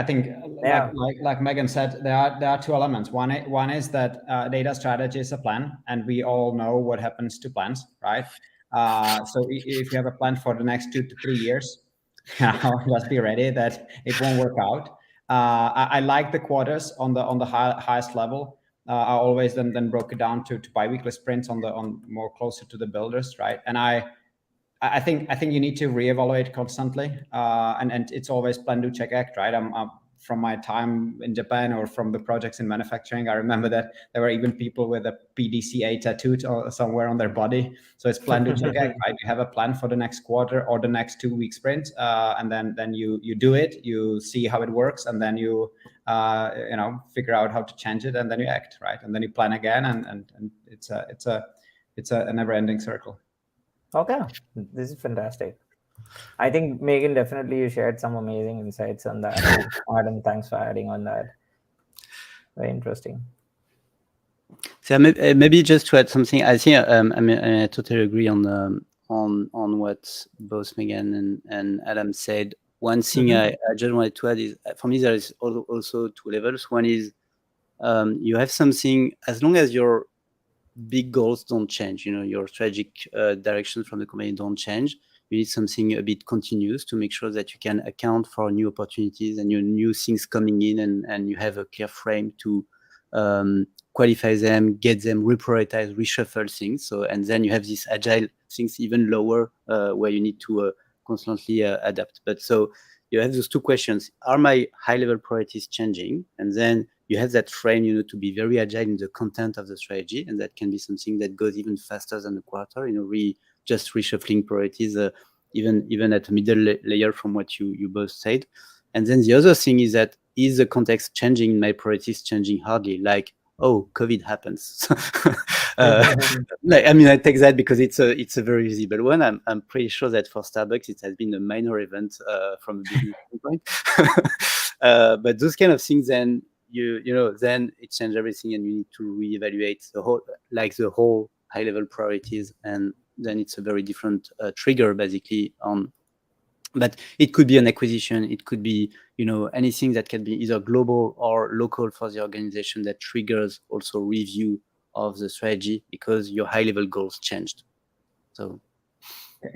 Yeah. like Megan said, there are two elements. One is that data strategy is a plan, and we all know what happens to plans, right? So if you have a plan for the next 2 to 3 years, just be ready that it won't work out. I like the quarters on the highest level. I always then broke it down to biweekly sprints on more closer to the builders, right? And I think you need to reevaluate constantly, and it's always plan, do, check, act, right? I'm from my time in Japan or from the projects in manufacturing, I remember that there were even people with a PDCA tattooed somewhere on their body. So it's plan, do, check, act, right? You have a plan for the next quarter or the next 2 week sprint, and then you do it, you see how it works, and then you figure out how to change it, and then you act, right? And then you plan again, and it's a never-ending circle. Okay, this is fantastic. I think Megan, definitely you shared some amazing insights on that. Adam, thanks for adding on that. Very interesting. So maybe just to add something, I think I totally agree on what both Megan and Adam said. One thing I just wanted to add is, for me, there is also two levels. One is you have something, as long as your big goals don't change, your strategic direction from the company don't change, you need something a bit continuous to make sure that you can account for new opportunities and new things coming in, and you have a clear frame to qualify them, get them, reprioritize, reshuffle things. So, and then you have these agile things even lower where you need to constantly adapt. But so you have those two questions: are my high-level priorities changing? And then you have that frame, to be very agile in the content of the strategy, and that can be something that goes even faster than a quarter. Just reshuffling priorities, even at a middle layer from what you both said. And then the other thing is that, is the context changing? My priorities changing hardly? Like, oh, COVID happens. I take that because it's a very visible one. I'm pretty sure that for Starbucks it has been a minor event from a business standpoint. But those kind of things, then then it changes everything, and you need to reevaluate the whole high level priorities, and then it's a very different trigger basically on. But it could be an acquisition, it could be anything that can be either global or local for the organization that triggers also review of the strategy because your high level goals changed. So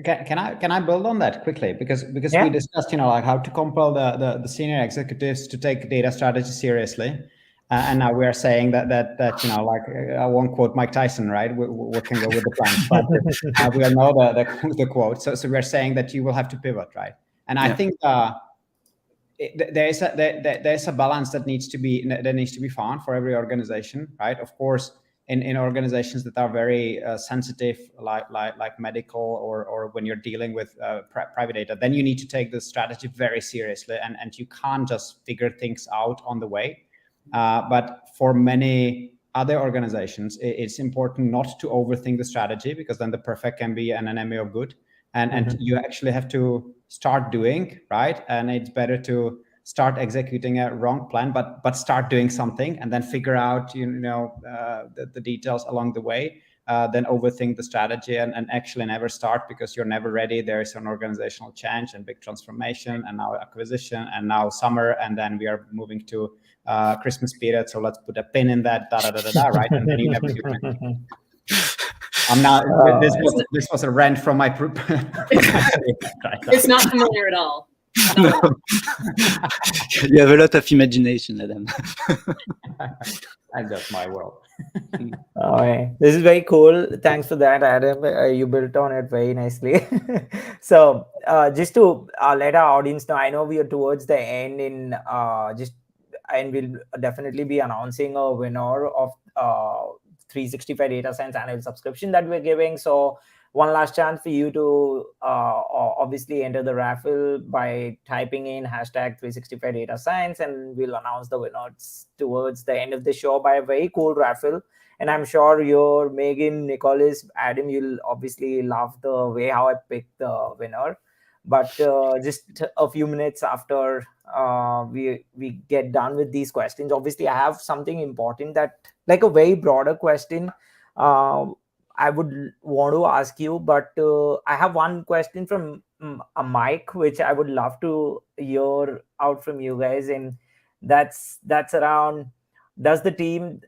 can I build on that quickly, because Yeah. we discussed like how to compel the senior executives to take data strategy seriously, and now we are saying that like I won't quote Mike Tyson, right? We can go with the plans, but we all know the quote. So we are saying that you will have to pivot, right? And I think there's a balance that needs to be found for every organization, right? Of course, in organizations that are very sensitive, like medical, or when you're dealing with private data, then you need to take the strategy very seriously, and you can't just figure things out on the way. But for many other organizations, it's important not to overthink the strategy, because then the perfect can be an enemy of good. And you actually have to start doing, right? And it's better to start executing a wrong plan, but start doing something and then figure out, the details along the way, then overthink the strategy and actually never start, because you're never ready. There is an organizational change and big transformation, and now acquisition, and now summer, and then we are moving to Christmas period. So let's put a pin in that, right? And then you never do anything. I'm not. This was a rant from my. It's not familiar at all. No. You have a lot of imagination, Adam. And that's my world. This is very cool. Thanks for that, Adam. You built on it very nicely. So just to let our audience know, I know we are towards the end and we'll definitely be announcing a winner of 365 Data Science annual subscription that we're giving. So one last chance for you to obviously enter the raffle by typing in hashtag 365 Data Science, and we'll announce the winners towards the end of the show by a very cool raffle. And I'm sure you're Megan, Nicholas, Adam, you'll obviously love the way how I picked the winner. But just a few minutes after we get done with these questions, obviously I have something important, that like a very broader question I would want to ask you, but I have one question from Mike, which I would love to hear out from you guys, and that's around, does the team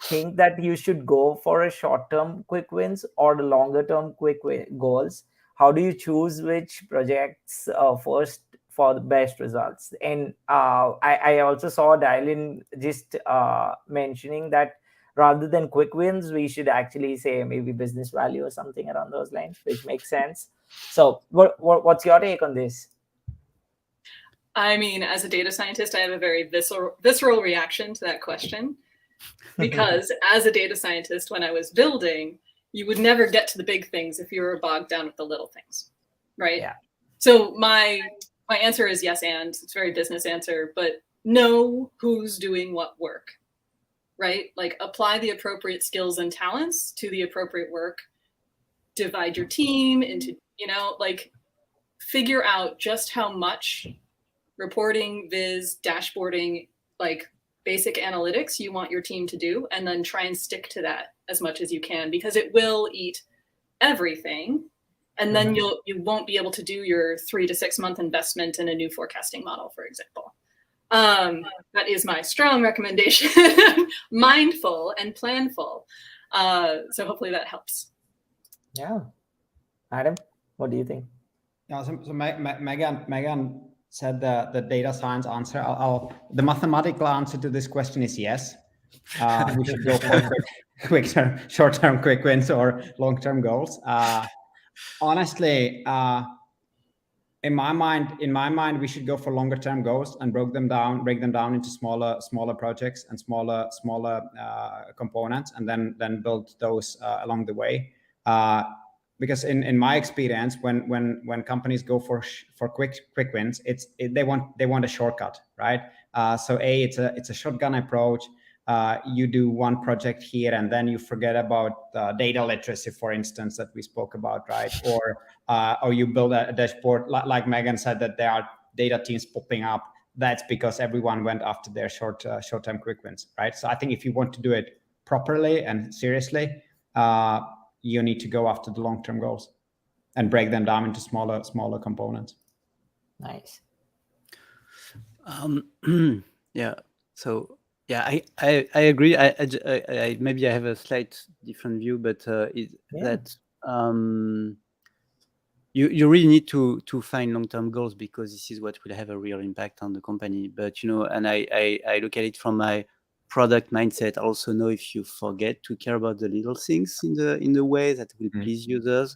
think that you should go for a short-term quick wins or the longer-term goals? How do you choose which projects first for the best results? And I also saw Dylan just mentioning that rather than quick wins, we should actually say maybe business value or something around those lines, which makes sense. So what's your take on this? I mean, as a data scientist, I have a very visceral reaction to that question, because as a data scientist, when I was building, you would never get to the big things if you were bogged down with the little things, right? Yeah. So my answer is yes, and it's a very business answer, but know who's doing what work, right? Like apply the appropriate skills and talents to the appropriate work, divide your team into, like figure out just how much reporting, viz, dashboarding, like basic analytics you want your team to do, and then try and stick to that as much as you can, because it will eat everything. And then you won't be able to do your 3 to 6 month investment in a new forecasting model, for example. That is my strong recommendation. Mindful and planful. So hopefully that helps. Yeah. Adam, what do you think? Yeah, so Megan said the data science answer. The mathematical answer to this question is yes. We should go for short-term quick wins or long-term goals. Honestly, in my mind, we should go for longer-term goals and break them down into smaller projects and smaller components, and then build those along the way. Because in my experience, when companies go for quick wins, they want a shortcut, right? So it's a shotgun approach. You do one project here and then you forget about data literacy, for instance, that we spoke about, right? Or you build a dashboard, like Megan said, that there are data teams popping up. That's because everyone went after their short-term quick wins, right? So I think if you want to do it properly and seriously, you need to go after the long-term goals and break them down into smaller components. Nice. Yeah. So yeah, I agree. I maybe I have a slight different view, but that you really need to find long-term goals, because this is what will have a real impact on the company. But and I look at it from my product mindset. I also know if you forget to care about the little things in the way that will please users,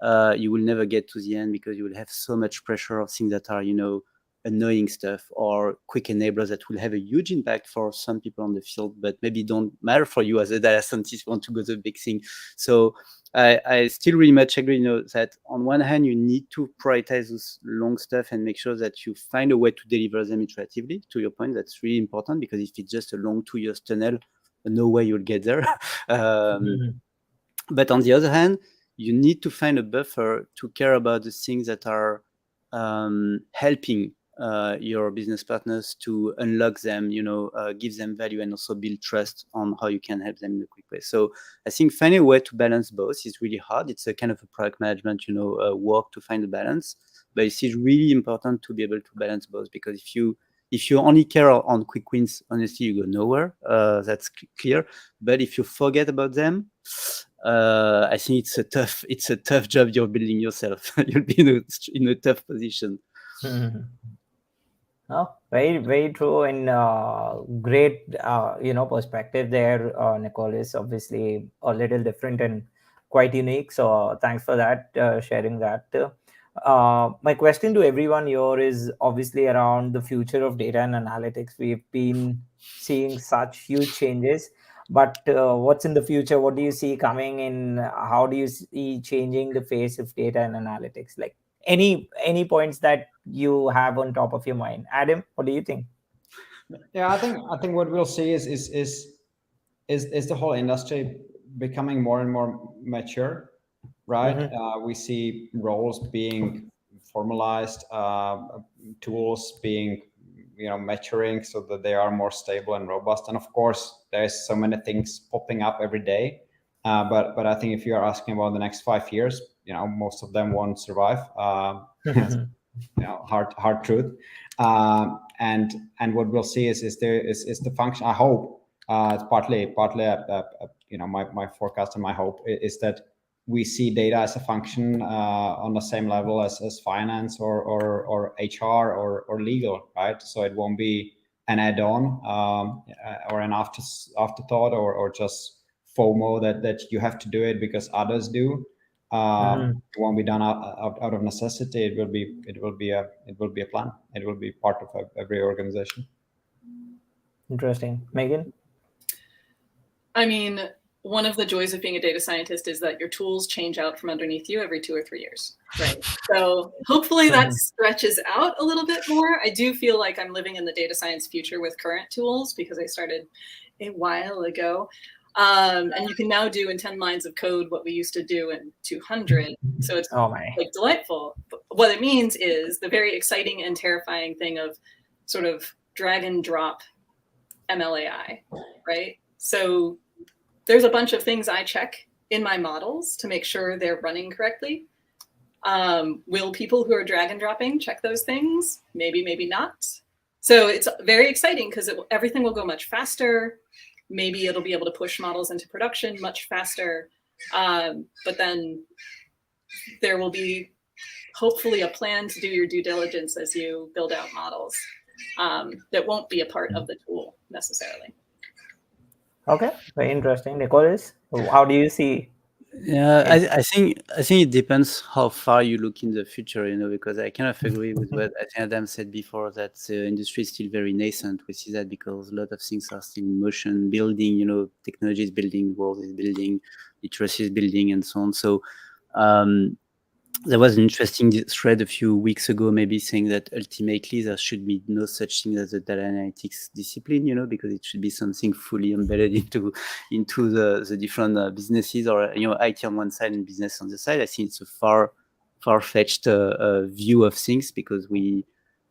you will never get to the end, because you will have so much pressure of things that are annoying stuff or quick enablers that will have a huge impact for some people on the field, but maybe don't matter for you as a data scientist who want to go to the big thing. So I still really much agree, that on one hand, you need to prioritize those long stuff and make sure that you find a way to deliver them iteratively. To your point, that's really important, because if it's just a long 2 years tunnel, no way you'll get there. But on the other hand, you need to find a buffer to care about the things that are helping your business partners to unlock them, give them value, and also build trust on how you can help them in a quick way. So I think finding a way to balance both is really hard. It's a kind of a product management, work to find the balance. But it's really important to be able to balance both, because if you only care on quick wins, honestly, you go nowhere. That's clear. But if you forget about them, I think it's a tough job you're building yourself. You'll be in a tough position. Oh, very, very true, and great, perspective there, Nicolas. Obviously, a little different and quite unique. So, thanks for that, sharing that. My question to everyone here is obviously around the future of data and analytics. We've been seeing such huge changes, but what's in the future? What do you see coming in? How do you see changing the face of data and analytics? Like any points that you have on top of your mind, Adam? What do you think? Yeah, I think what we'll see is the whole industry becoming more and more mature, right? We see roles being formalized, tools being maturing so that they are more stable and robust. And of course, there's so many things popping up every day. But I think if you are asking about the next 5 years, most of them won't survive. Hard truth. And what we'll see is the function. I hope it's partly my forecast and my hope is that we see data as a function on the same level as finance or HR or legal, right? So it won't be an add-on or an afterthought or just FOMO that you have to do it because others do. It won't be done out of necessity. It will be a plan. It will be part of every organization. Interesting. Megan? I mean, one of the joys of being a data scientist is that your tools change out from underneath you every 2 or 3 years, right? So hopefully that stretches out a little bit more. I do feel like I'm living in the data science future with current tools because I started a while ago. And you can now do in 10 lines of code what we used to do in 200. So it's like delightful. But what it means is the very exciting and terrifying thing of sort of drag and drop MLAI, right? So there's a bunch of things I check in my models to make sure they're running correctly. Will people who are drag and dropping check those things? Maybe, maybe not. So it's very exciting because everything will go much faster. Maybe it'll be able to push models into production much faster. But then there will be hopefully a plan to do your due diligence as you build out models that won't be a part of the tool necessarily. Okay, very interesting. Nicolas, how do you see? Yeah, I think it depends how far you look in the future, because I kind of agree with what I think Adam said before, that the industry is still very nascent. We see that because a lot of things are still in motion, building, technology is building, world is building, literacy is building, and so on. So there was an interesting thread a few weeks ago, maybe saying that ultimately there should be no such thing as a data analytics discipline, because it should be something fully embedded into the different businesses, or IT on one side and business on the side. I think it's a far-fetched view of things, because we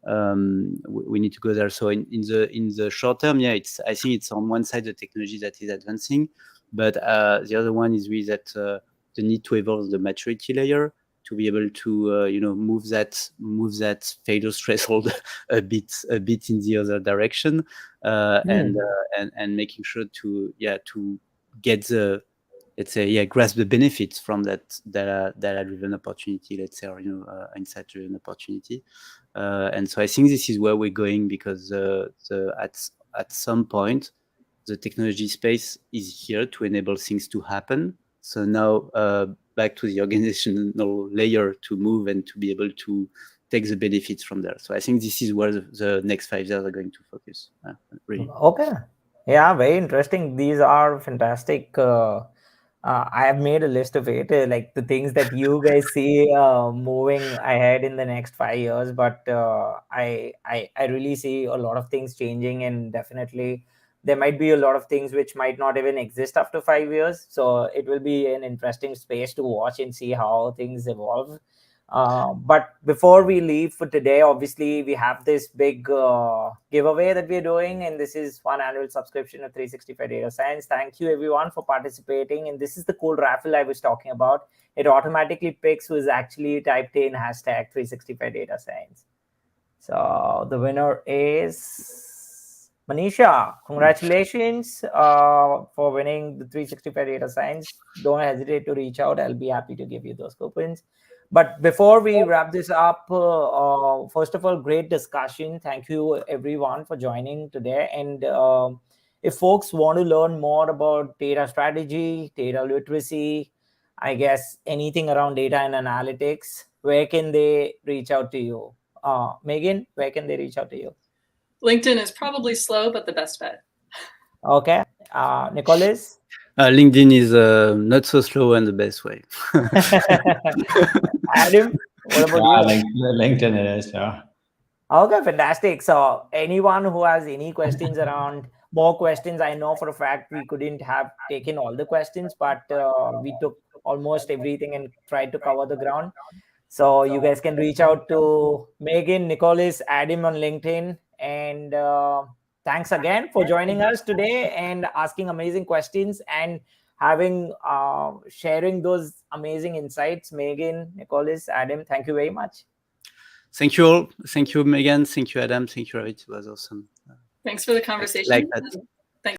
need to go there. So in the short term, I think it's on one side the technology that is advancing, but the other one is really that the need to evolve the maturity layer, to be able to move that failure threshold a bit in the other direction, and making sure to get the, let's say, grasp the benefits from that data-driven opportunity, let's say, or insight-driven opportunity. And so I think this is where we're going, because at some point the technology space is here to enable things to happen. So now back to the organizational layer to move and to be able to take the benefits from there. So I think this is where the next 5 years are going to focus. Really. Okay. Yeah, very interesting. These are fantastic. I have made a list of it, like the things that you guys see moving ahead in the next 5 years. But I really see a lot of things changing, and definitely there might be a lot of things which might not even exist after 5 years. So it will be an interesting space to watch and see how things evolve. But before we leave for today, obviously we have this big giveaway that we're doing, and this is one annual subscription of 365 Data Science. Thank you everyone for participating, and this is the cool raffle I was talking about. It automatically picks who's actually typed in hashtag 365 Data Science. So the winner is Manisha. Congratulations for winning the 365 Data Science. Don't hesitate to reach out. I'll be happy to give you those coupons. But before we wrap this up, first of all, great discussion. Thank you everyone for joining today. And if folks want to learn more about data strategy, data literacy, I guess anything around data and analytics, where can they reach out to you? Megan, where can they reach out to you? LinkedIn is probably slow, but the best bet. Okay. Nicholas? LinkedIn is not so slow and the best way. Adam, what about you? LinkedIn it is, yeah. Okay, fantastic. So anyone who has any questions around, more questions, I know for a fact we couldn't have taken all the questions, but we took almost everything and tried to cover the ground. So you guys can reach out to Megan, Nicholas, Adam on LinkedIn. And thanks again for joining us today and asking amazing questions and having sharing those amazing insights. Megan, Nicholas, Adam, thank you very much. Thank you all. Thank you, Megan. Thank you, Adam. Thank you, Ravit. It was awesome. Thanks for the conversation. Like that.